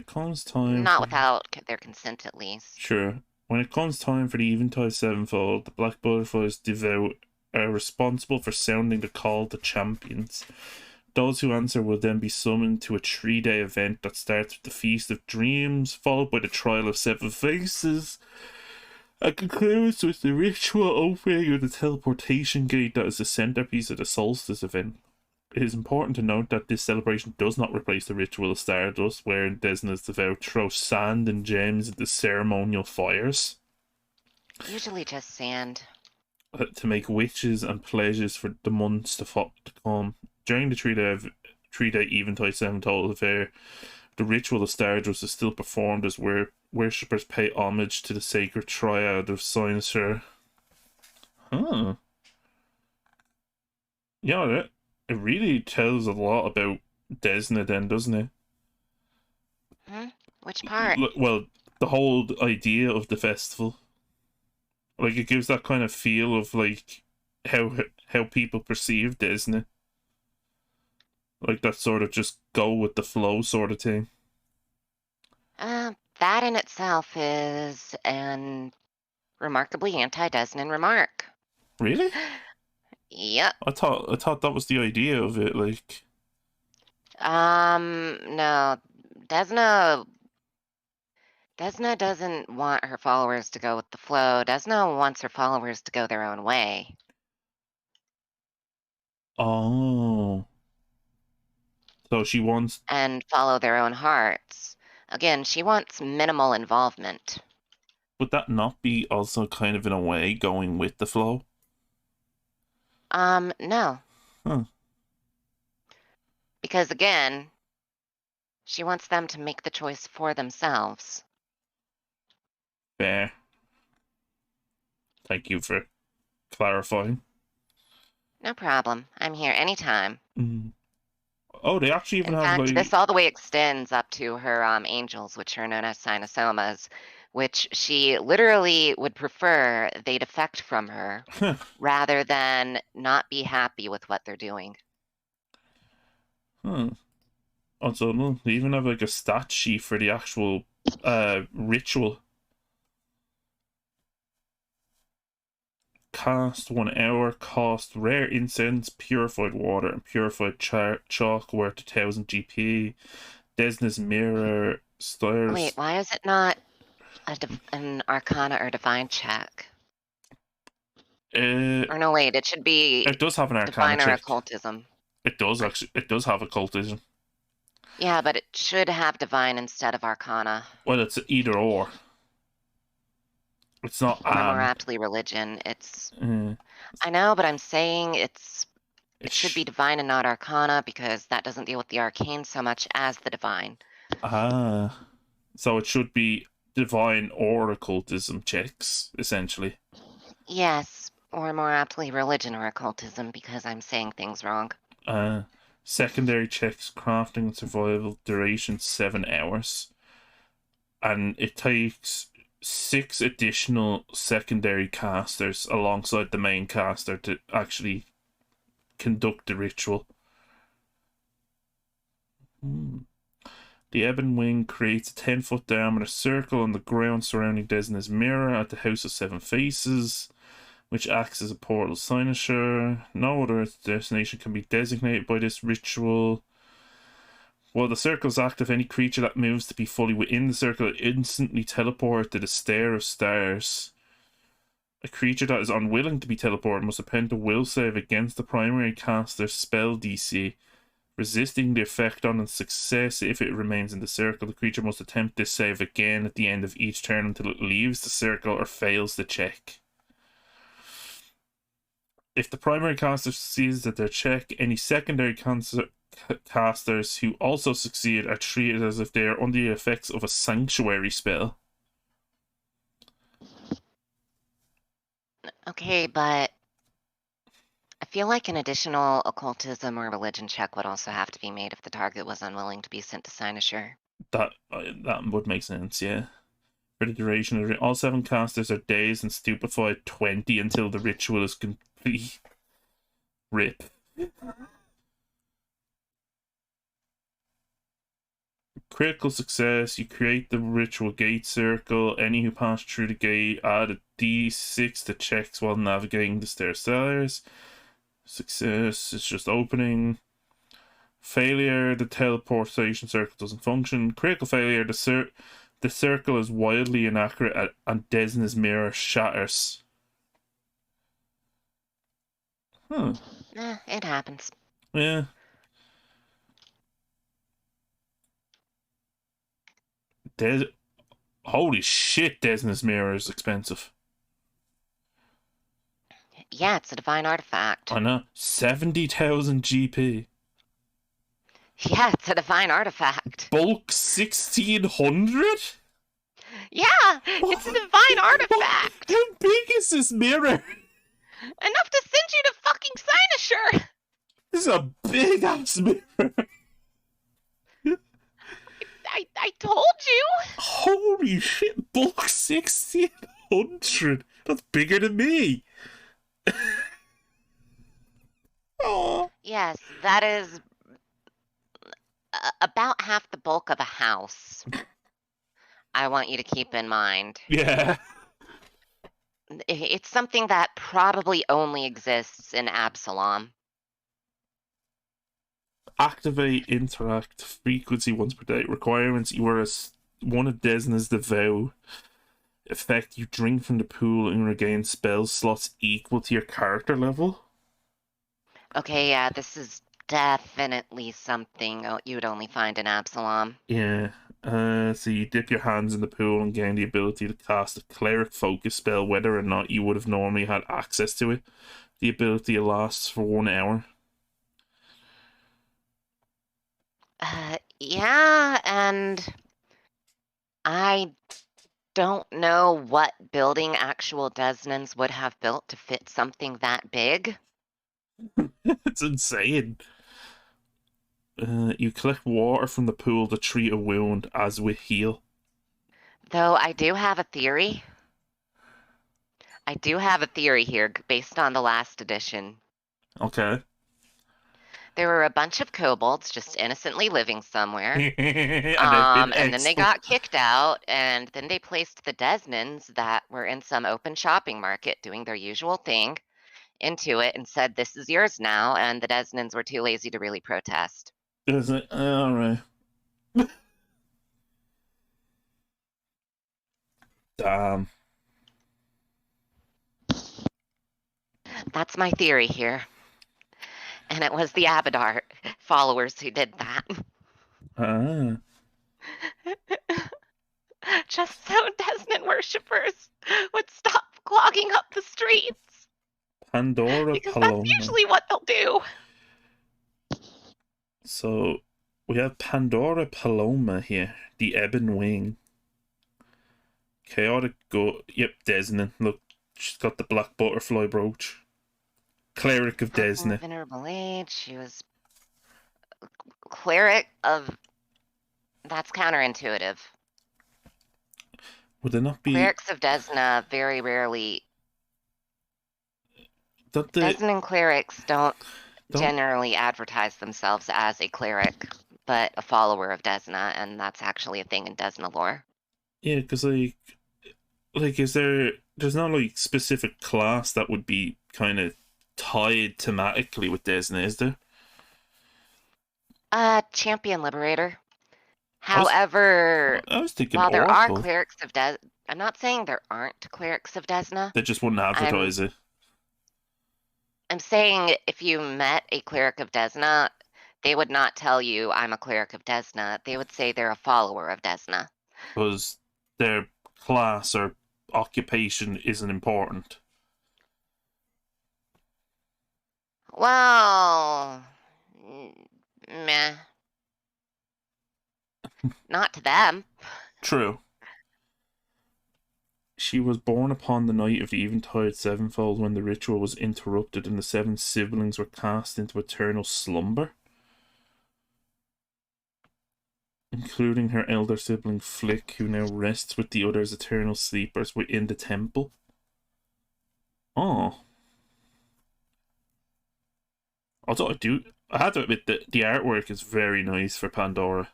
comes time, not without their consent, at least. Sure. When it comes time for the Eventide Sevenfold, the Black Butterflies devout are responsible for sounding the call to champions. Those who answer will then be summoned to a 3-day event that starts with the Feast of Dreams, followed by the Trial of Seven Faces, and concludes with the ritual opening of the teleportation gate that is the centerpiece of the Solstice event. It is important to note that this celebration does not replace the ritual of Stardust, wherein Desna's devout throw sand and gems into ceremonial fires. Usually just sand. To make witches and pleasures for the months to come. During the 3-day Eventide Sevenfold affair, the ritual of Stardust is still performed as worshippers pay homage to the sacred triad of Cynosure. Huh. Yeah, it really tells a lot about Desna then, doesn't it? Which part? Well, the whole idea of the festival. Like, it gives that kind of feel of, like, how people perceive Desna. Like, that sort of just go with the flow sort of thing. That in itself is an remarkably anti-Desnan remark. Really? Yep. I thought that was the idea of it, like... No. Desna doesn't want her followers to go with the flow. Desna wants her followers to go their own way. Oh. So she wants... And follow their own hearts. Again, she wants minimal involvement. Would that not be also kind of, in a way, going with the flow? No. Huh. Because again, she wants them to make the choice for themselves. Fair. Thank you for clarifying. No problem. I'm here anytime. Oh, they actually even In have, fact, like... this all the way extends up to her angels, which are known as Cynosomas, which she literally would prefer they defect from her rather than not be happy with what they're doing. Oh, so no, they even have, like, a stat sheet for the actual ritual. Cast 1 hour, cost rare incense, purified water, and purified chalk worth 1000 GP. Desna's mirror, stars. Wait, why is it not an Arcana or Divine check? Or no, wait, it should be. It does have an Arcana Divine or check. Occultism. It does actually. It does have Occultism. Yeah, but it should have Divine instead of Arcana. Well, it's either or. It's not. Or more aptly religion. It's. I know, but I'm saying it should be Divine and not Arcana because that doesn't deal with the arcane so much as the Divine. So it should be Divine or Occultism checks, essentially. Yes, or more aptly religion or occultism because I'm saying things wrong. Secondary checks, crafting and survival, duration 7 hours. and it takes 6 additional secondary casters alongside the main caster to actually conduct the ritual. The Ebon Wing creates a 10-foot diameter circle on the ground surrounding Desna's mirror at the House of Seven Faces, which acts as a portal cynosure. No other destination can be designated by this ritual. While the circle is active, any creature that moves to be fully within the circle instantly teleported to the Stair of Stars. A creature that is unwilling to be teleported must append a will save against the primary caster's spell DC, resisting the effect on its success. If it remains in the circle, the creature must attempt this save again at the end of each turn until it leaves the circle or fails the check. If the primary caster succeeds at their check, any secondary casters who also succeed are treated as if they are under the effects of a sanctuary spell. Okay, but I feel like an additional occultism or religion check would also have to be made if the target was unwilling to be sent to cynosure. That would make sense, yeah. For the duration of it, all 7 casters are dazed and stupefied 20 until the ritual is complete. Rip. Critical success, you create the ritual gate circle. Any who pass through the gate add a d6 to checks while navigating the stairs. Success is just opening. Failure, the teleportation circle doesn't function. Critical failure, the circle is wildly inaccurate and Desna's mirror shatters. Huh. It happens. Yeah. Holy shit, Desna's mirror is expensive. Yeah, it's a divine artifact. I know. 70,000 GP. Yeah, it's a divine artifact. Bulk 1,600? Yeah, it's a divine artifact. How big is this mirror? Enough to send you to fucking cynosure. This is a big ass mirror. I told you. Holy shit, bulk 1,600. That's bigger than me. Oh. Yes, that is about half the bulk of a house. I want you to keep in mind. Yeah. It's something that probably only exists in Absalom. Activate interact frequency once per day. Requirements: you are one of Desna's Devout. Effect: you drink from the pool and regain spell slots equal to your character level. Okay, yeah, this is definitely something you would only find in Absalom. Yeah. So you dip your hands in the pool and gain the ability to cast a cleric focus spell, whether or not you would have normally had access to it. The ability lasts for 1 hour. Yeah, and I don't know what building actual Desnans would have built to fit something that big. It's insane. You collect water from the pool to treat a wound, as with heal. Though I do have a theory. I do have a theory here based on the last edition. Okay. There were a bunch of kobolds just innocently living somewhere. and then they got kicked out, and then they placed the Desnans that were in some open shopping market doing their usual thing into it and said, "This is yours now," and the Desnans were too lazy to really protest. Is it? All right. Damn. That's my theory here. And it was the Abadar followers who did that. Ah. Just so Desnan worshippers would stop clogging up the streets. Pandora because Paloma. That's usually what they'll do. So we have Pandora Paloma here, the Ebon Wing. Chaotic go. Yep, Desna. Look, she's got the black butterfly brooch. Cleric of Desna. Venerable age. She was cleric of. That's counterintuitive. Would there not be... Clerics of Desna very rarely. Don't they... Desnan clerics don't Don't... generally advertise themselves as a cleric, but a follower of Desna, and that's actually a thing in Desna lore. Yeah, because, like, is there... There's not, like, specific class that would be kind of tied thematically with Desna, is there? Champion Liberator. I was, However, I was thinking while there are Oracle. clerics of I'm not saying there aren't clerics of Desna. They just wouldn't advertise it. I'm saying if you met a cleric of Desna, they would not tell you I'm a cleric of Desna. They would say they're a follower of Desna. Because their class or occupation isn't important. Well, meh. Not to them. True. She was born upon the night of the Eventide Sevenfold when the ritual was interrupted and the 7 siblings were cast into eternal slumber, including her elder sibling Flick, who now rests with the others eternal sleepers within the temple. Oh. Although I had to admit that the artwork is very nice for Pandora.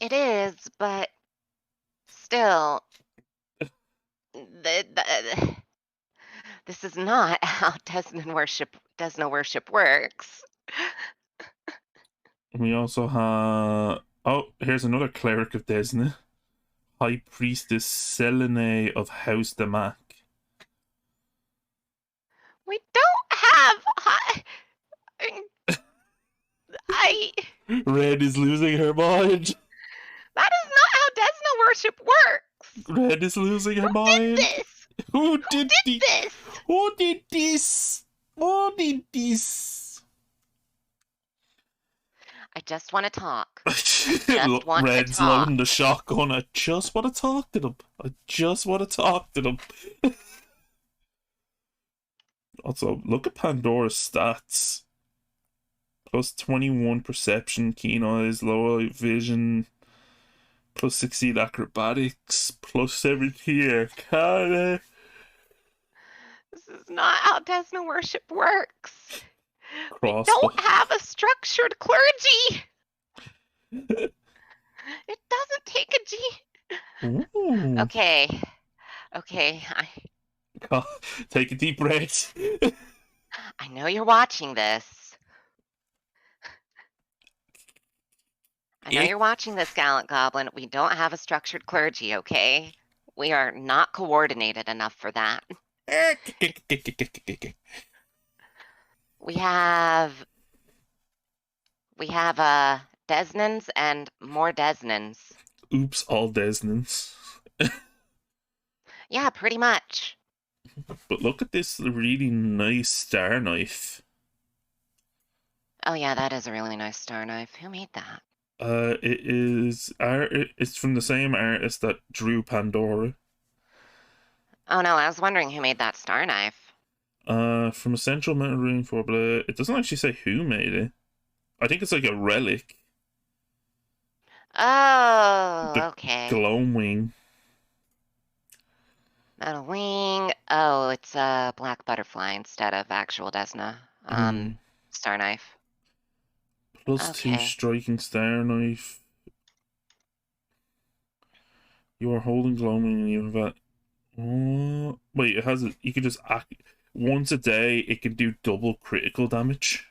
It is, but still, this is not how Desna worship works. We also have... Oh, here's another cleric of Desna. High Priestess Selene of House Damak. We don't have Red is losing her mind. That is not how Desna worship works. Red is losing her mind. Who did this? Who did this? Who did this? I just want to talk. Red's loading the shotgun. I just want to talk to them. Also, look at Pandora's stats. Plus 21 perception, keen eyes, low vision, plus 16 acrobatics, plus 17 arcana. This is not how Desna worship works. We Crossbow. don't have a structured clergy. It doesn't take a G. Ooh. Okay. Take a deep breath. I know you're watching this. I know you're watching this, Gallant Goblin. We don't have a structured clergy, okay? We are not coordinated enough for that. We have Desnans and more Desnans. Oops, all Desnans. Yeah, pretty much. But look at this really nice star knife. Oh yeah, that is a really nice star knife. Who made that? It's from the same artist that drew Pandora. Oh no, I was wondering who made that star knife. From Essential Metal Ring for Blade. It doesn't actually say who made it. I think it's like a relic. Oh, okay. Gloam Wing. Metal wing. Oh, it's a black butterfly instead of actual Desna. Star knife. Plus 2 striking star knife. You are holding gloaming and you have that. Oh, wait, it has. You can just act once a day. It can do double critical damage.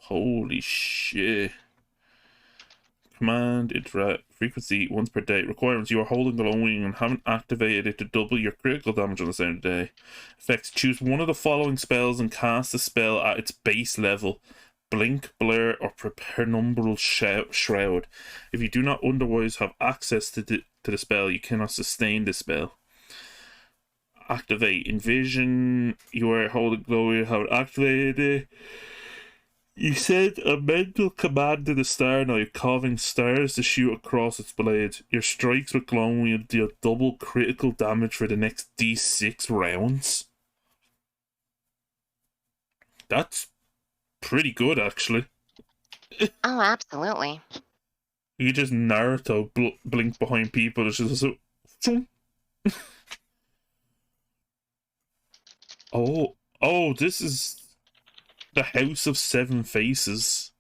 Holy shit! Command interact frequency once per day. Requirements: you are holding glowing and haven't activated it to double your critical damage on the same day. Effects: choose one of the following spells and cast the spell at its base level. Blink, Blur, or Penumbral Shroud. If you do not otherwise have access to the spell, you cannot sustain the spell. Activate Envision. You are holding glowing and haven't activated it. You send a mental command to the star knife, causing stars to shoot across its blade. Your strikes with glowing will deal double critical damage for the next D6 rounds. That's pretty good, actually. Oh, absolutely. You just Naruto blink behind people. It's just so. Oh, this is the House of Seven Faces.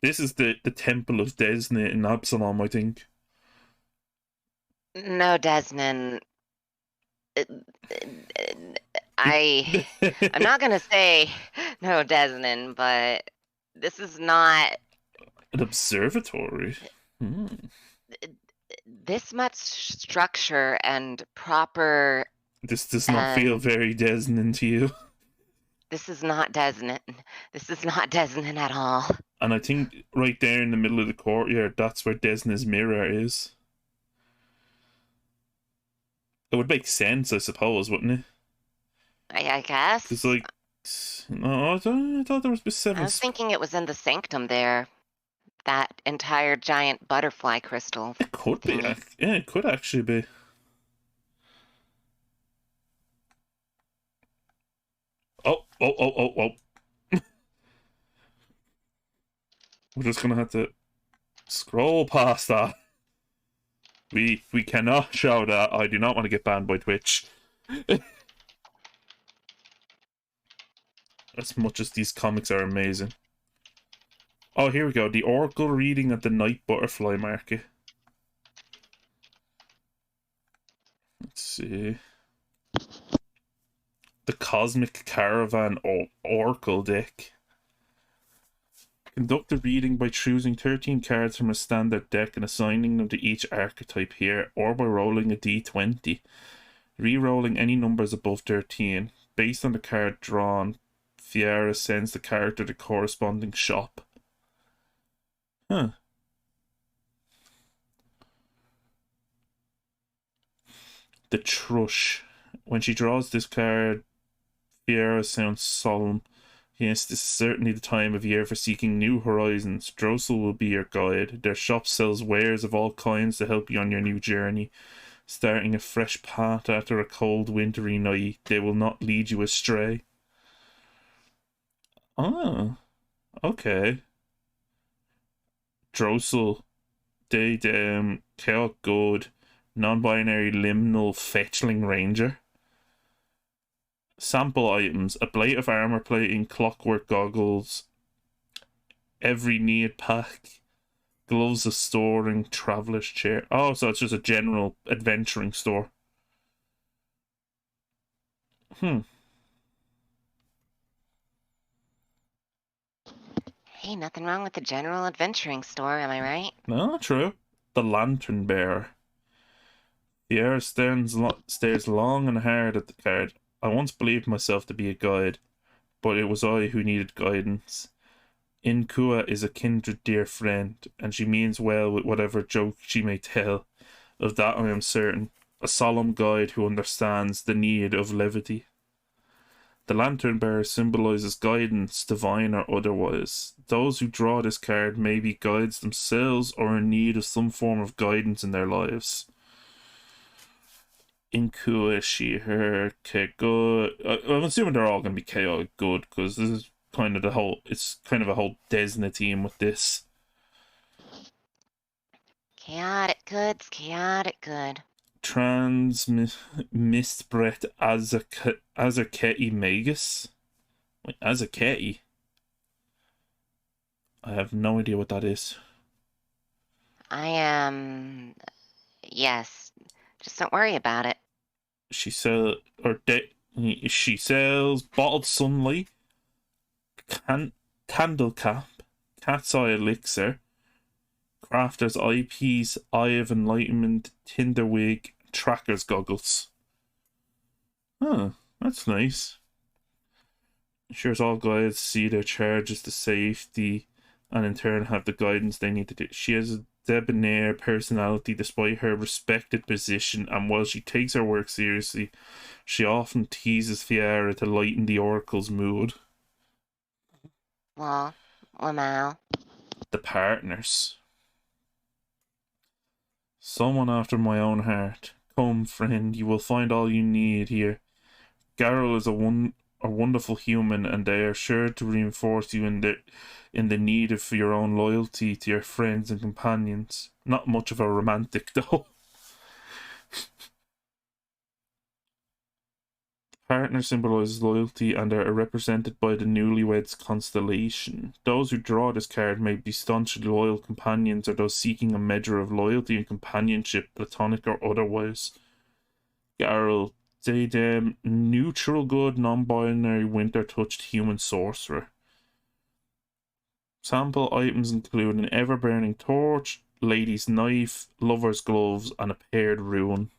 This is the Temple of Desna in Absalom, I think. No, Desmond. uh, I I'm not gonna say no, Desmond, but this is not An observatory. Hmm. this much structure and proper. This does not feel And very Desnan to you. this is not Desmond. This is not Desmond at all. And I think right there in the middle of the courtyard, that's where Desna's mirror is. It would make sense, I suppose, wouldn't it? I Because, guess. like, no, I thought there was I seven. was thinking it was in the sanctum there. That entire giant butterfly crystal It could be. thingy. Yeah, it could actually be. Oh. We're just gonna have to scroll past that. We cannot show that. I do not want to get banned by Twitch. As much as these comics are amazing. Oh, here we go. The Oracle reading at the Night Butterfly Market. Let's see. The Cosmic Caravan Oracle deck. Conduct a reading by choosing 13 cards from a standard deck and assigning them to each archetype here, or by rolling a d20. Re-rolling any numbers above 13. Based on the card drawn, Fiera sends the card to the corresponding shop. Huh. The Thrush. When she draws this card, Fiera sounds solemn. Yes, this is certainly the time of year for seeking new horizons. Drossel will be your guide. Their shop sells wares of all kinds to help you on your new journey. Starting a fresh path after a cold, wintry night, they will not lead you astray. Oh, okay. Drossel, they chaos good, non-binary liminal fetchling ranger. Sample items: a blade of armor plating, clockwork goggles, every need pack, gloves of storing, traveler's chair. Oh, so it's just a general adventuring store. Hmm. Hey, nothing wrong with the general adventuring store, am I right? No, true. The Lantern Bearer. The air stares long and hard at the card. I once believed myself to be a guide, but it was I who needed guidance. Inkua is a kindred dear friend, and she means well with whatever joke she may tell. Of that I am certain. A solemn guide who understands the need of levity. The lantern bearer symbolizes guidance, divine or otherwise. Those who draw this card may be guides themselves or in need of some form of guidance in their lives. Inkua, she, her, good. I'm assuming they're all going to be chaotic good because this is kind of it's kind of a whole Desna team with this. Chaotic goods, chaotic good. Mistbret Azaketi Magus. Wait, Azaketi? I have no idea what that is. I am. Yes. Just don't worry about it. She sells bottled sunlight, candle cap, cat's eye elixir, crafter's eyepiece, eye of enlightenment, tinder wig, tracker's goggles. Huh, that's nice. Ensures all guides see their charges to safety and in turn have the guidance they need to do. She has a debonair personality despite her respected position, and while she takes her work seriously, she often teases Fiera to lighten the Oracle's mood. Well, Lamau. The partners. Someone after my own heart. Come, friend, you will find all you need here. Garrow is a wonderful human, and they are sure to reinforce you in the need of your own loyalty to your friends and companions. Not much of a romantic, though. Partner symbolizes loyalty and are represented by the newlyweds constellation. Those who draw this card may be staunchly loyal companions or those seeking a measure of loyalty and companionship, platonic or otherwise. Garl, Daedem, neutral good, non-binary, winter-touched human sorcerer. Sample items include an ever-burning torch, lady's knife, lover's gloves, and a paired rune.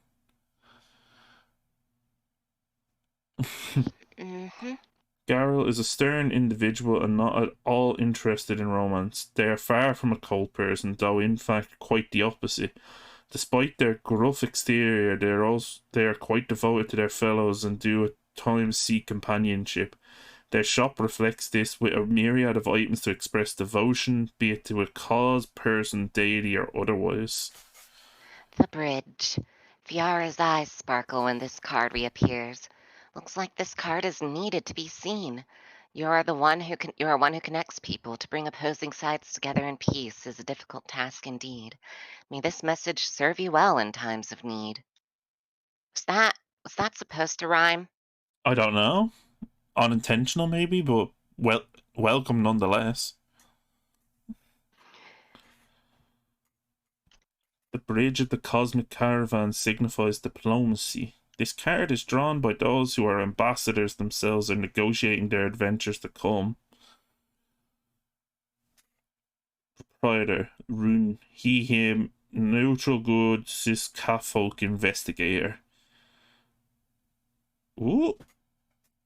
Garl is a stern individual and not at all interested in romance. They are far from a cold person, though in fact quite the opposite. Despite their gruff exterior, they are quite devoted to their fellows and do at times seek companionship. Their shop reflects this with a myriad of items to express devotion, be it to a cause, person, deity, or otherwise. The bridge. Fiara's eyes sparkle when this card reappears. Looks like this card is needed to be seen. You are one who connects people. To bring opposing sides together in peace is a difficult task indeed. May this message serve you well in times of need. Was that supposed to rhyme? I don't know. Unintentional, maybe, but welcome nonetheless. The bridge of the cosmic caravan signifies diplomacy. This card is drawn by those who are ambassadors themselves and negotiating their adventures to come. Proprietor, rune, he, him, neutral good, cis folk investigator. Ooh.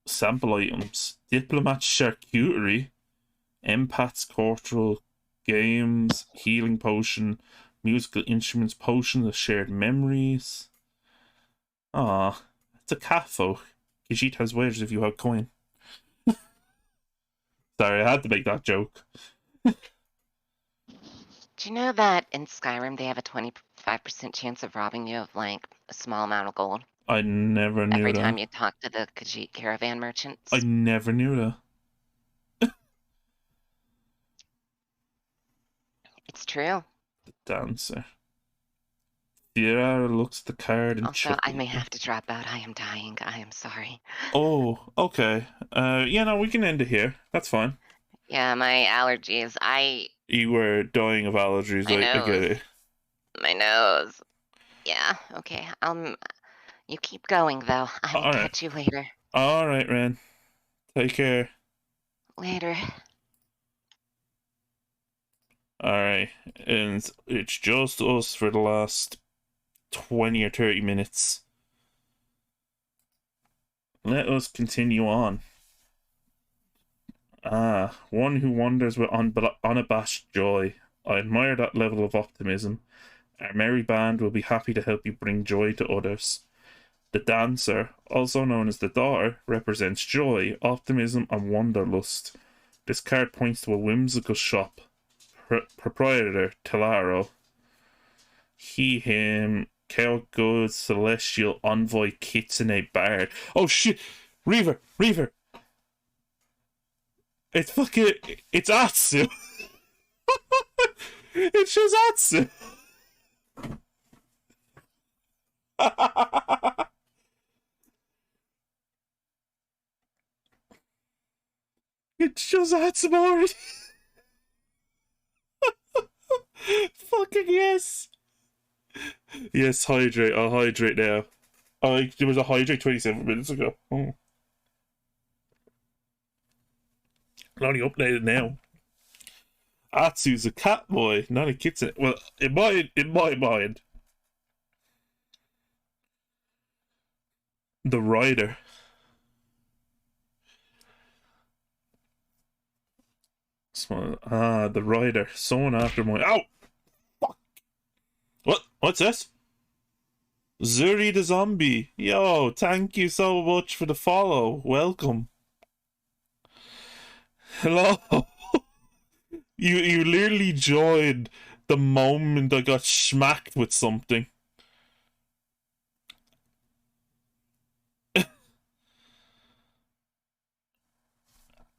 Sample items. Diplomat charcuterie, empath's corporal, games, healing potion, musical instruments, potions of shared memories. Ah, it's a catfolk. Khajiit has wares if you have coin. Sorry, I had to make that joke. Do you know that in Skyrim they have a 25% chance of robbing you of like a small amount of gold? I never knew Every that. time you talk to the Khajiit caravan merchants. I never knew that. It's true. The dancer. Fiara looks at the card and Also, I may have to drop out. I am dying. I am sorry. Oh, okay. Yeah, no, we can end it here. That's fine. Yeah, my allergies. You were dying of allergies. I get it. My nose. Yeah, okay. You keep going, though. I will catch you later. All right, Ren. Take care. Later. All right, and it's just us for the last 20 or 30 minutes. Let us continue on. One who wanders with unabashed joy. I admire that level of optimism. Our merry band will be happy to help you bring joy to others. The dancer, also known as the daughter, represents joy, optimism, and wanderlust. This card points to a whimsical shop. Proprietor, Telaro. He, him, chaotic good, celestial, envoy, kitsune, bard. Oh shit! Reaver! It's Atsu! It's just Atsu! It's just Atsu. Fucking yes! Yes, hydrate. I'll hydrate now. There was a hydrate 27 minutes ago. Oh. I'm only updated now. Atsu's a cat boy, not a kitten. Well, in my mind, the rider. The rider. Someone after my. Ow! Fuck! What's this? Zuri the zombie. Yo, thank you so much for the follow. Welcome. Hello. You literally joined the moment I got smacked with something.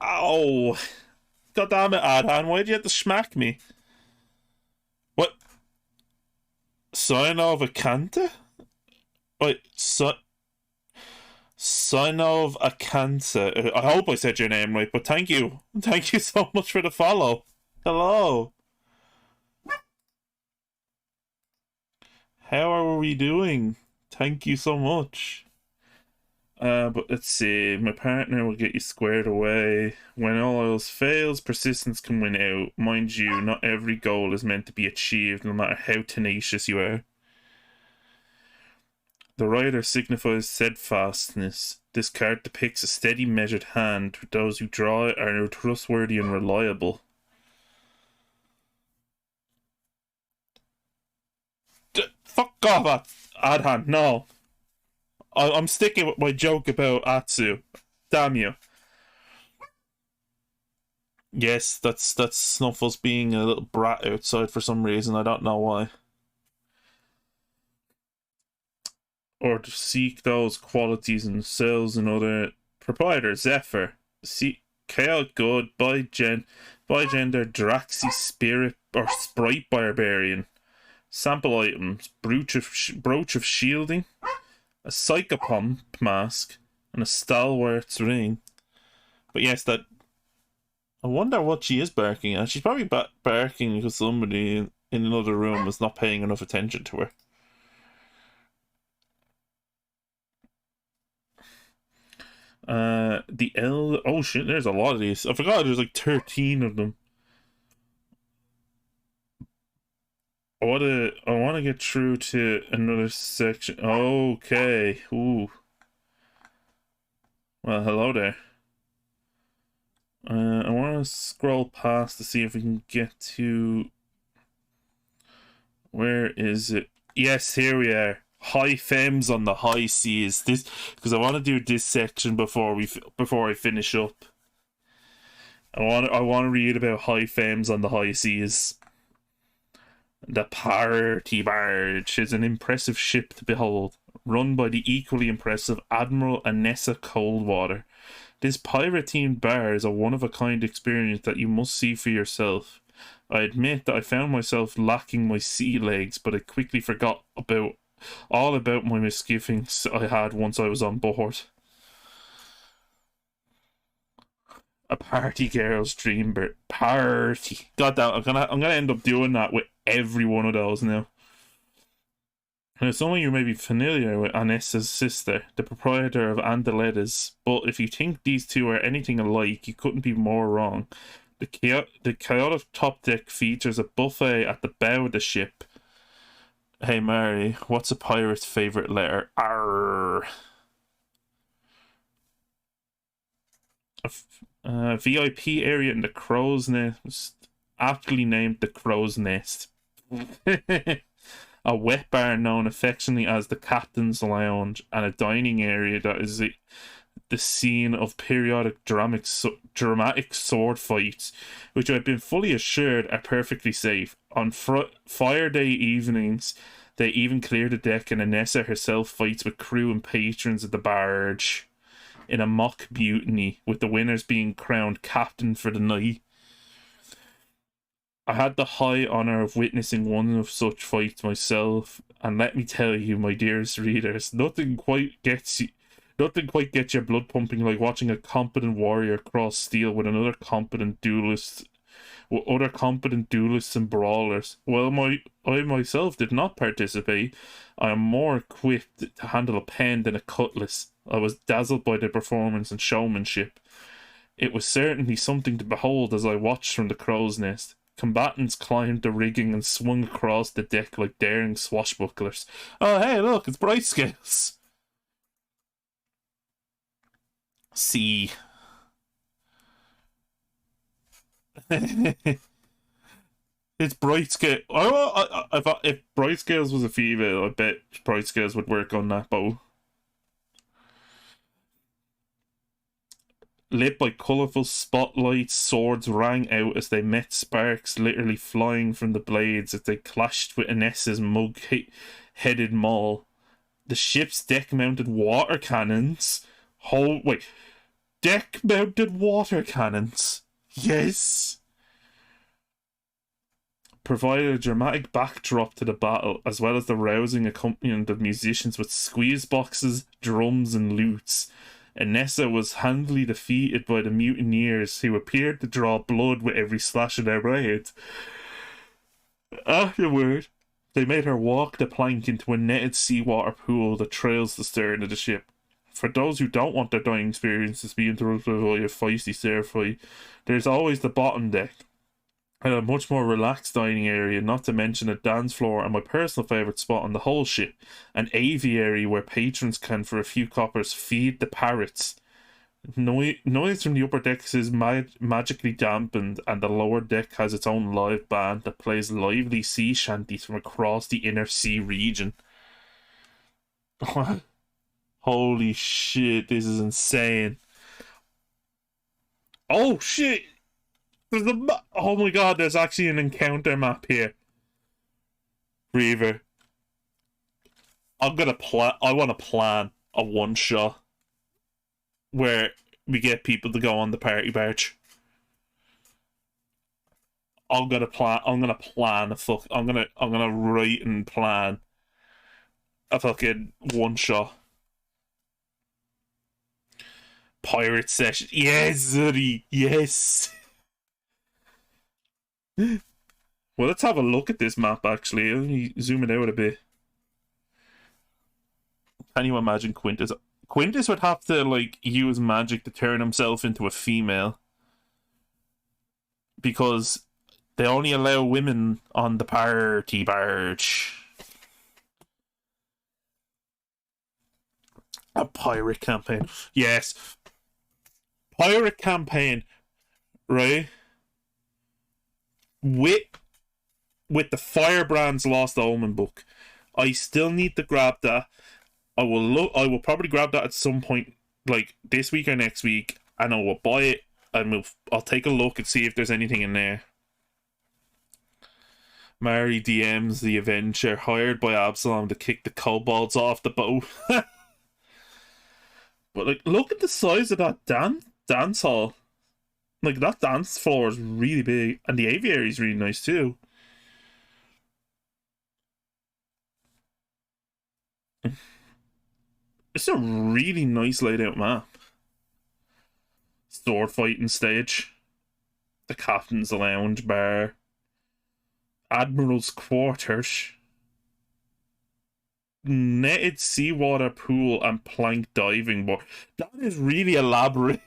Ow! God damn it, Adhan, why'd you have to smack me? What? Sign of a Canta? Wait, Sign of a Cancer. I hope I said your name right, but thank you. Thank you so much for the follow. Hello. How are we doing? Thank you so much. But let's see. My partner will get you squared away. When all else fails, persistence can win out. Mind you, not every goal is meant to be achieved, no matter how tenacious you are. The rider signifies steadfastness. This card depicts a steady, measured hand. Those who draw it are trustworthy and reliable. Fuck off, Adhan, no. I'm sticking with my joke about Atsu. Damn you. Yes, that's Snuffles being a little brat outside for some reason. I don't know why. Or to seek those qualities in themselves and other proprietor Zephyr. See Chaos Good by gender Draxi Spirit or Sprite Barbarian. Sample items: brooch of shielding, a psychopomp mask, and a stalwart's ring. But yes, that. I wonder what she is barking at. She's probably barking because somebody in another room is not paying enough attention to her. Oh shit, there's a lot of these. I forgot there's like 13 of them. I wanna get through to another section. Okay. Ooh. Well, hello there. I want to scroll past to see if we can get to. Where is it? Yes, here we are. High Fems on the high seas. This because I want to do this section before I finish up. I want to read about High Fems on the high seas. The Party Barge is an impressive ship to behold, run by the equally impressive Admiral Anessa Coldwater. This pirate-themed bar is a one-of-a-kind experience that you must see for yourself. I admit that I found myself lacking my sea legs, but I quickly forgot all about my misgivings I had once I was on board. A party girl's dream party. God damn, I'm gonna end up doing that with every one of those now. Now, some of you may be familiar with Anessa's sister, the proprietor of Andaletta's, but if you think these two are anything alike, you couldn't be more wrong. The chaotic top deck features a buffet at the bow of the ship. Hey Mary, what's a pirate's favourite letter? Arr. A VIP area in the Crow's Nest, aptly named the Crow's Nest. A wet bar known affectionately as the Captain's Lounge, and a dining area that is the scene of periodic dramatic sword fights, which I've been fully assured are perfectly safe. On Fire Day evenings, they even clear the deck, and Anessa herself fights with crew and patrons of the barge in a mock mutiny, with the winners being crowned captain for the night. I had the high honour of witnessing one of such fights myself, and let me tell you, my dearest readers, nothing quite gets your blood pumping like watching a competent warrior cross steel with other competent duelists and brawlers. While I myself did not participate, I am more equipped to handle a pen than a cutlass. I was dazzled by the performance and showmanship. It was certainly something to behold as I watched from the crow's nest. Combatants climbed the rigging and swung across the deck like daring swashbucklers. Oh, hey, look, it's Bright Scales. See. It's Bright Scale. If Bright Scales was a female, I bet Bright Scales would work on that bow. Lit by colourful spotlights, swords rang out as they met, sparks literally flying from the blades as they clashed with Anessa's mug-headed maul. The ship's deck-mounted water cannons. Deck-mounted water cannons. Yes! Provided a dramatic backdrop to the battle, as well as the rousing accompaniment of musicians with squeeze boxes, drums, and lutes. Inessa was handily defeated by the mutineers, who appeared to draw blood with every slash of their blades. Afterward, they made her walk the plank into a netted seawater pool that trails the stern of the ship. For those who don't want their dining experiences to be interrupted by a feisty stir fight, there's always the bottom deck, and a much more relaxed dining area, not to mention a dance floor and my personal favourite spot on the whole ship, an aviary where patrons can, for a few coppers, feed the parrots. Noise from the upper decks is magically dampened, and the lower deck has its own live band that plays lively sea shanties from across the inner sea region. Holy shit, this is insane. Oh shit! Oh my god, there's actually an encounter map here. Reaver. I want to plan a one shot where we get people to go on the party barge. I'm gonna write and plan a fucking one shot. Pirate session. Yes, Zuri. Yes. Well, let's have a look at this map, actually. Let me zoom it out a bit. Can you imagine Quintus? Quintus would have to, like, use magic to turn himself into a female. Because they only allow women on the party barge. A pirate campaign. Yes. Pirate campaign. Right? With the Firebrand's Lost Omen book. I still need to grab that. I will probably grab that at some point, like this week or next week, and I will buy it and I'll take a look and see if there's anything in there. Mary DMs the Avenger, hired by Absalom to kick the kobolds off the boat. But like, look at the size of that dance hall. Like, that dance floor is really big, and the aviary is really nice too. It's a really nice laid out map. Sword fighting stage. The captain's lounge bar. Admiral's quarters. Netted seawater pool and plank diving board. That is really elaborate.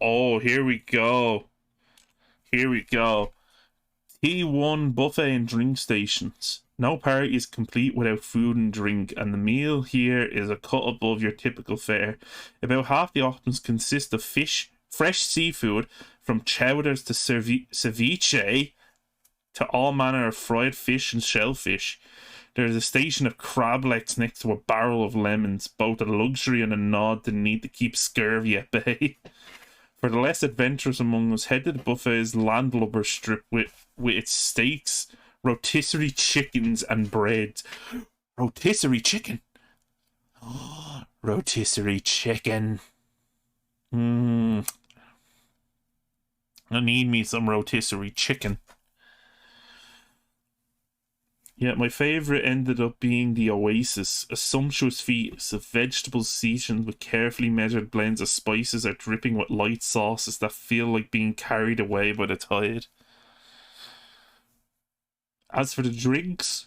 Oh, here we go. Here we go. T1 buffet and drink stations. No party is complete without food and drink, and the meal here is a cut above your typical fare. About half the options consist of fish, fresh seafood, from chowders to ceviche, to all manner of fried fish and shellfish. There is a station of crablets next to a barrel of lemons, both a luxury and a nod to the need to keep scurvy at bay. For the less adventurous among us, head to the buffet's landlubber strip with its steaks, rotisserie chickens, and bread. Rotisserie chicken. Rotisserie chicken. I need me some rotisserie chicken. Yeah, my favourite ended up being the Oasis, a sumptuous feast of vegetables seasoned with carefully measured blends of spices or dripping with light sauces that feel like being carried away by the tide. As for the drinks,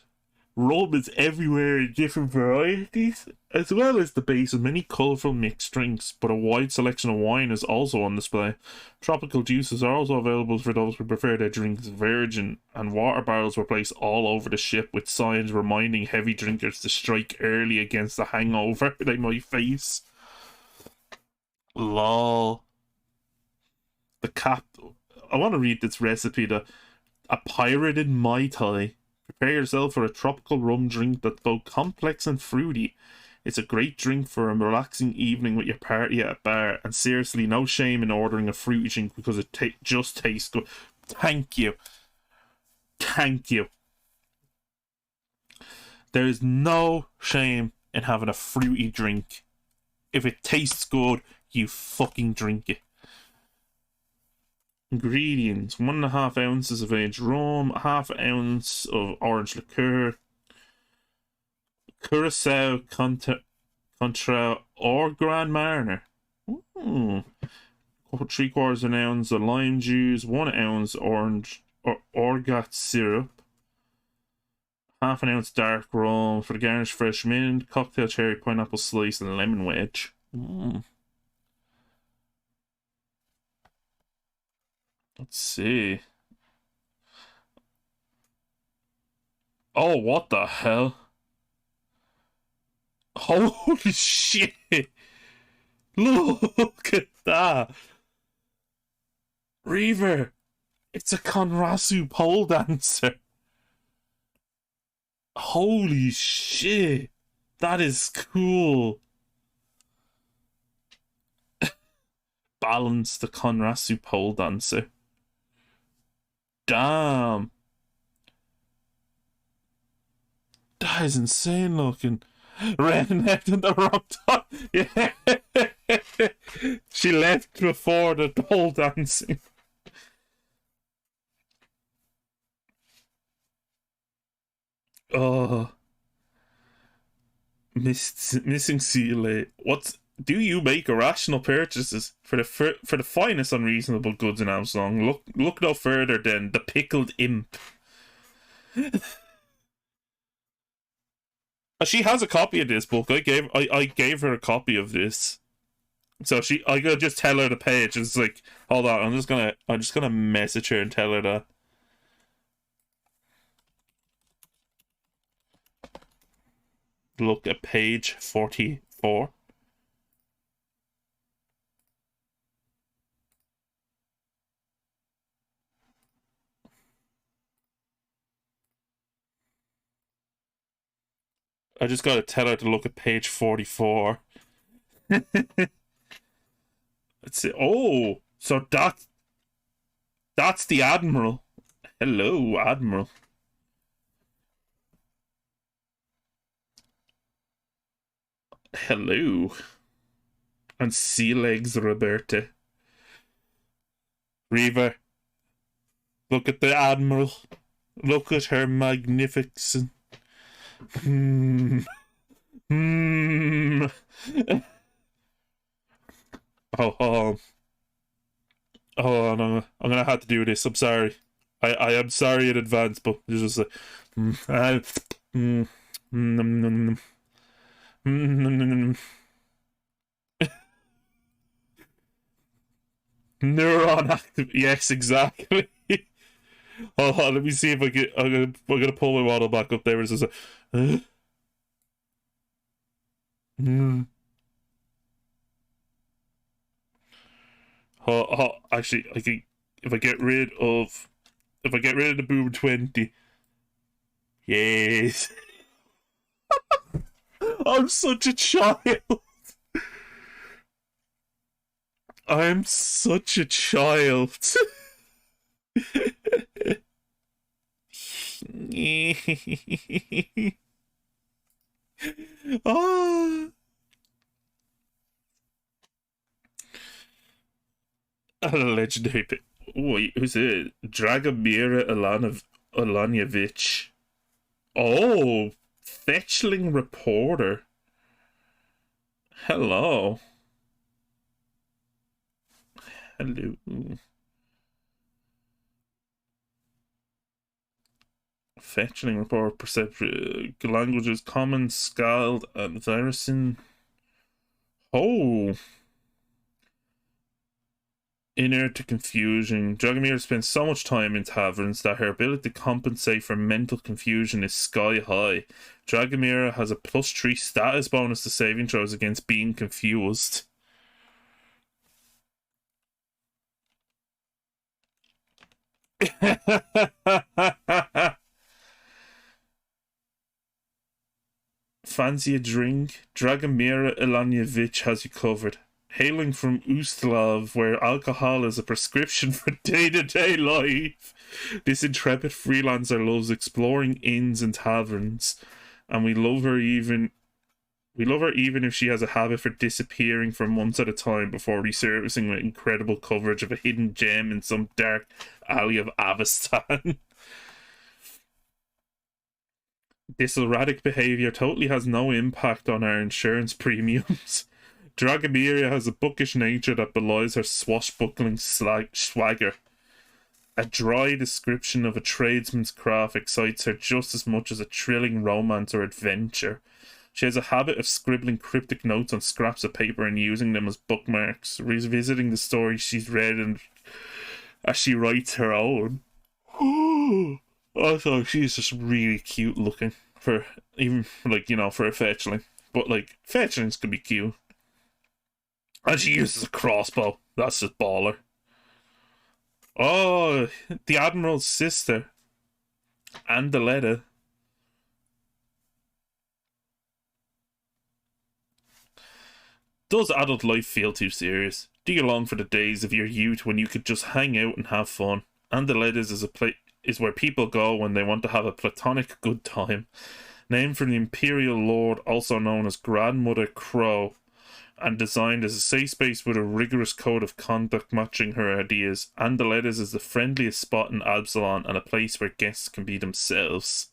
rum is everywhere in different varieties, as well as the base of many colourful mixed drinks, but a wide selection of wine is also on display. Tropical juices are also available for those who prefer their drinks virgin, and water barrels were placed all over the ship with signs reminding heavy drinkers to strike early against the hangover they might face. Lol. I want to read this recipe. A pirated Mai Tai. Prepare yourself for a tropical rum drink that's both complex and fruity. It's a great drink for a relaxing evening with your party at a bar, and seriously, no shame in ordering a fruity drink because it just tastes good. Thank you. Thank you. There is no shame in having a fruity drink. If it tastes good, you fucking drink it. Ingredients: 1.5 ounces of aged rum, 1/2 ounce of orange liqueur, Curacao Contra or Grand Marnier. 3/4 ounce of lime juice, 1 ounce orange or orgeat syrup, 1/2 ounce dark rum for the garnish, fresh mint, cocktail cherry, pineapple slice, and lemon wedge. Let's see. Oh, what the hell? Holy shit! Look at that! Reaver! It's a Konrasu pole dancer! Holy shit! That is cool! Balance the Konrasu pole dancer. Damn! That is insane looking. Redneck in the wrong time. Yeah. She left before the pole dancing. Oh. Missing CLA. Do you make irrational purchases for the finest unreasonable goods in Amazon? Look no further than the pickled imp. She has a copy of this book. I gave her a copy of this, so I could just tell her the page. It's like, hold on, I'm just gonna message her and tell her that. Look at page 44. I just gotta tell her to look at page 44. Let's see. Oh, so that's the Admiral. Hello, Admiral. Hello. And sea legs, Roberta. Reaver. Look at the Admiral. Look at her magnificent. Oh, no, I'm gonna have to do this. I'm sorry. I am sorry in advance, but it's just like, neuron active. Yes, exactly. Hold on, let me see if I'm gonna pull my model back up there. It's just actually, I think if I get rid of the Boom 20, yes. I'm such a child. I'm such a child. Oh. A legendary pick. Wait, who's it? Dragomira Alanjevich. Oh, Fetchling Reporter. Hello. Hello. Fetchling Reporter, Perception, languages, Common, Scald, and Virusing. Oh. Inner to confusion. Dragomir spends so much time in taverns that her ability to compensate for mental confusion is sky high. Dragomir has a +3 status bonus to saving throws against being confused. Fancy a drink? Dragomir Alanjevich has you covered. Hailing from Ustalav, where alcohol is a prescription for day-to-day life, this intrepid freelancer loves exploring inns and taverns and we love her even if she has a habit for disappearing for months at a time before resurfacing with incredible coverage of a hidden gem in some dark alley of Avestan. This erratic behaviour totally has no impact on our insurance premiums. Dragoneria has a bookish nature that belies her swashbuckling swagger. A dry description of a tradesman's craft excites her just as much as a thrilling romance or adventure. She has a habit of scribbling cryptic notes on scraps of paper and using them as bookmarks, revisiting the stories she's read and as she writes her own. Also, she's just really cute looking for even like, you know, for a fetchling. But like fetchlings can be cute. And she uses a crossbow. That's just baller. Oh, the Admiral's sister. Andaletta. Does adult life feel too serious? Do you long for the days of your youth when you could just hang out and have fun? Andaletta's is where people go when they want to have a platonic good time. Named for the Imperial Lord, also known as Grandmother Crow, and designed as a safe space with a rigorous code of conduct matching her ideas, Andaletta's is the friendliest spot in Absalon and a place where guests can be themselves.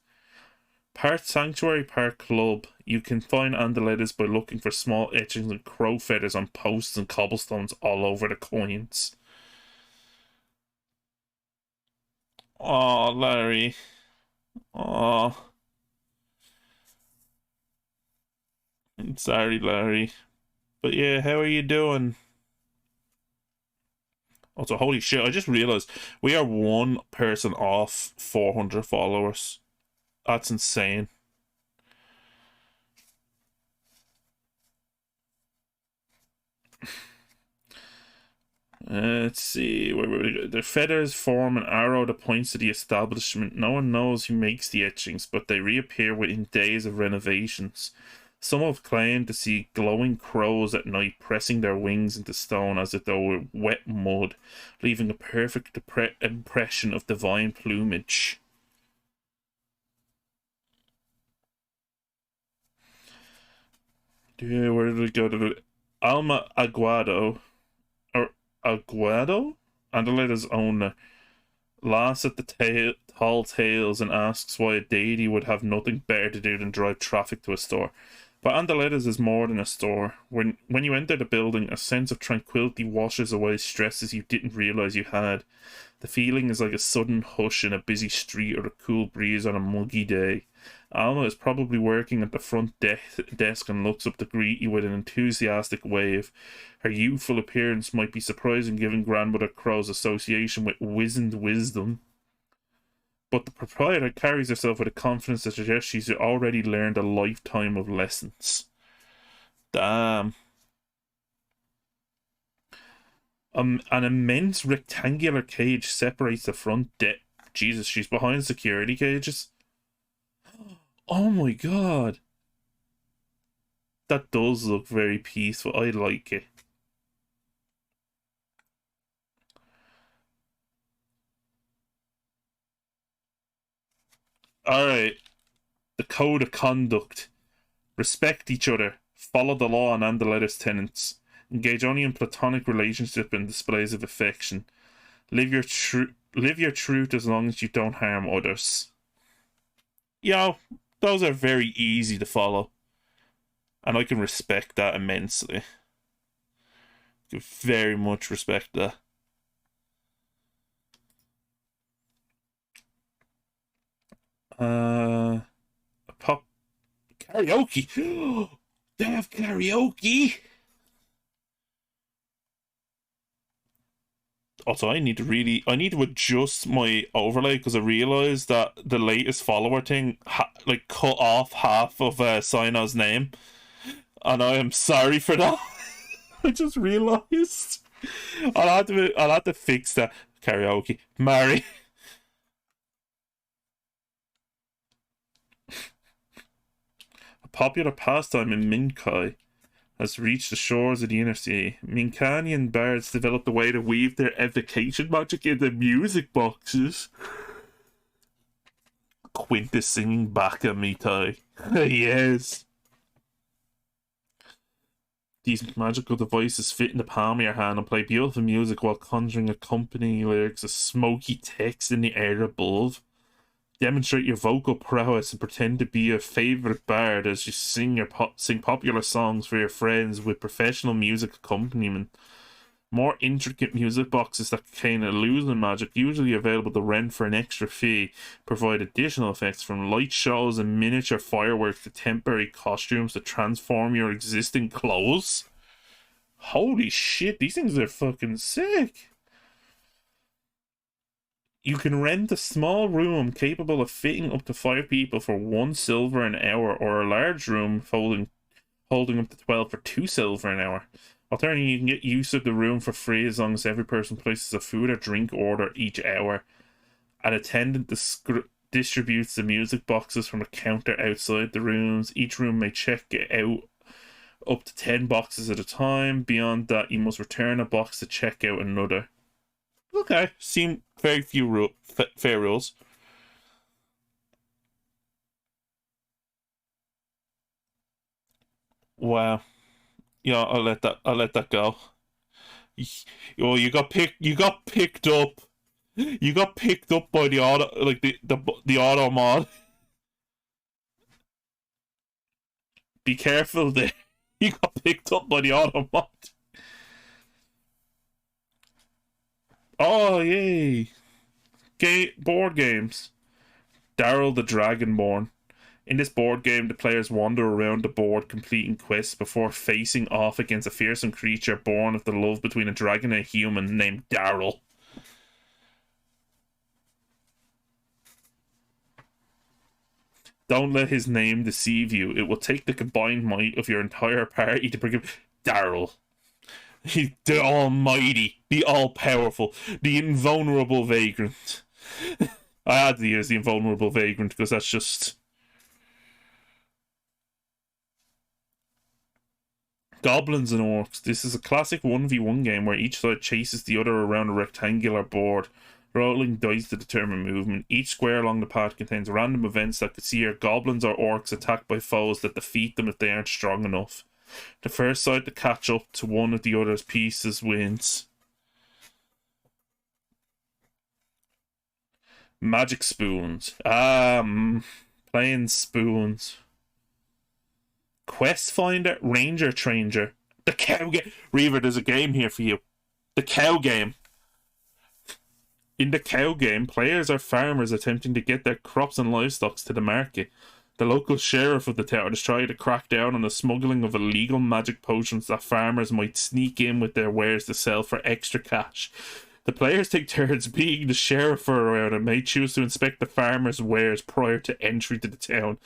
Part sanctuary, part club, you can find Andaletta's by looking for small etchings and crow feathers on posts and cobblestones all over the coins. Oh, Larry. Oh. I'm sorry, Larry. But yeah, how are you doing? Also, holy shit, I just realized we are one person off 400 followers. That's insane. Let's see. The feathers form an arrow that points to the establishment. No one knows who makes the etchings, but they reappear within days of renovations. Some have claimed to see glowing crows at night pressing their wings into stone as if they were wet mud, leaving a perfect impression of divine plumage. Yeah, where did we go to the Alma Aguado? Or Aguado? Andaletta's owner laughs at the tall tales and asks why a deity would have nothing better to do than drive traffic to a store. But Andaletta's is more than a store. When you enter the building, a sense of tranquility washes away stresses you didn't realize you had. The feeling is like a sudden hush in a busy street or a cool breeze on a muggy day. Alma is probably working at the front desk and looks up to greet you with an enthusiastic wave. Her youthful appearance might be surprising given Grandmother Crow's association with wizened wisdom. But the proprietor carries herself with a confidence that suggests she's already learned a lifetime of lessons. Damn. An immense rectangular cage separates the front deck. Jesus, she's behind security cages. Oh my god. That does look very peaceful. I like it. Alright. The code of conduct. Respect each other. Follow the law and Andaletta's tenets. Engage only in platonic relationship and displays of affection. Live your truth as long as you don't harm others. Yo, those are very easy to follow. And I can respect that immensely. I can very much respect that. Pop karaoke. They have karaoke. Also, I need to adjust my overlay because I realized that the latest follower thing like cut off half of Sino's name, and I am sorry for that. I just realized I'll have to fix that. Karaoke, Mary. A popular pastime in Minkai has reached the shores of the inner sea. Minkanian bards developed a way to weave their evocation magic into music boxes. Quintus singing Baka Mitai. Yes. These magical devices fit in the palm of your hand and play beautiful music while conjuring accompanying lyrics of smoky text in the air above. Demonstrate your vocal prowess and pretend to be a favorite bard as you sing popular songs for your friends with professional music accompaniment. More intricate music boxes that contain illusion magic, usually available to rent for an extra fee, provide additional effects from light shows and miniature fireworks to temporary costumes to transform your existing clothes. Holy shit, these things are fucking sick. You can rent a small room capable of fitting up to 5 people for 1 silver an hour, or a large room holding up to 12 for 2 silver an hour. Alternatively, you can get use of the room for free as long as every person places a food or drink order each hour. An attendant distributes the music boxes from a counter outside the rooms. Each room may check out up to 10 boxes at a time. Beyond that, you must return a box to check out another. Okay, seem very few fair rules. Wow. Yeah, I'll let that go. Oh, you got picked up. You got picked up by the auto, like the auto mod. Be careful there. You got picked up by the auto mod. Oh yay! Board games. Daryl the Dragonborn. In this board game, the players wander around the board completing quests before facing off against a fearsome creature born of the love between a dragon and a human named Daryl. Don't let his name deceive you. It will take the combined might of your entire party to bring him Daryl. He's the almighty, the all-powerful, the invulnerable vagrant. I had to use the invulnerable vagrant because that's just... Goblins and Orcs. This is a classic 1v1 game where each side chases the other around a rectangular board, rolling dice to determine movement. Each square along the path contains random events that could see your goblins or orcs attacked by foes that defeat them if they aren't strong enough. The first side to catch up to one of the other's pieces wins. Magic spoons. Playing spoons. Questfinder, Ranger Tranger. The cow game. Reaver, there's a game here for you. The cow game. In the cow game, players are farmers attempting to get their crops and livestock to the market. The local sheriff of the town is trying to crack down on the smuggling of illegal magic potions that farmers might sneak in with their wares to sell for extra cash. The players take turns being the sheriff for around and may choose to inspect the farmers' wares prior to entry to the town.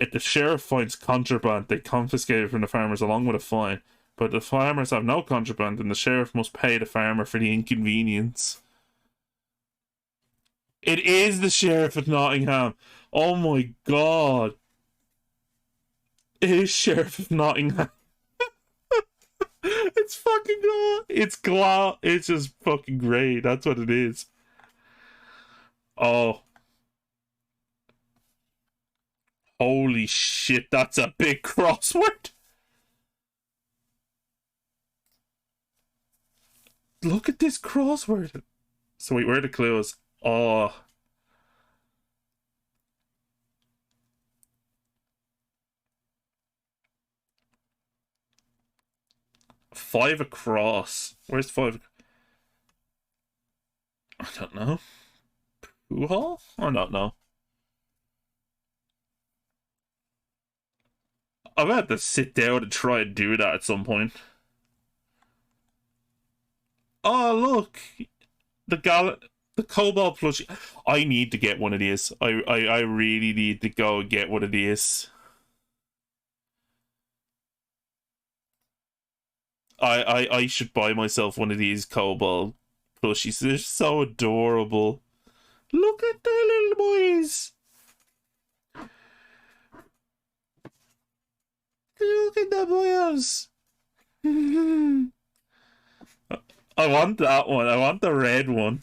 If the sheriff finds contraband, they confiscate it from the farmers along with a fine. But if the farmers have no contraband, then the sheriff must pay the farmer for the inconvenience. It is the sheriff of Nottingham. Oh my god. It is Sheriff of Nottingham. It's fucking god. It's just fucking great. That's what it is. Oh. Holy shit, that's a big crossword. Look at this crossword. So wait, where are the clues? Oh. Five across. Where's 5? I don't know. Poo hole? I don't know. I'm gonna have to sit down and try and do that at some point. Oh look, the Cobalt plushie. I need to get one of these. I really need to go and get one of these. I should buy myself one of these Cobalt plushies. They're so adorable. Look at the little boys. Look at the boys. I want that one. I want the red one.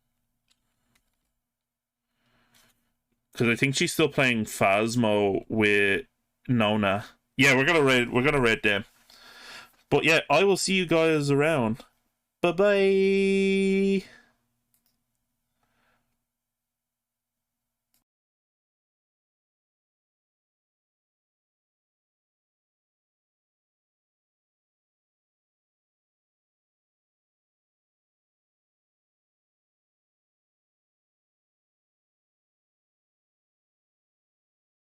because I think she's still playing Phasmo with Nona. Yeah, we're gonna raid them. But yeah, I will see you guys around. Bye bye.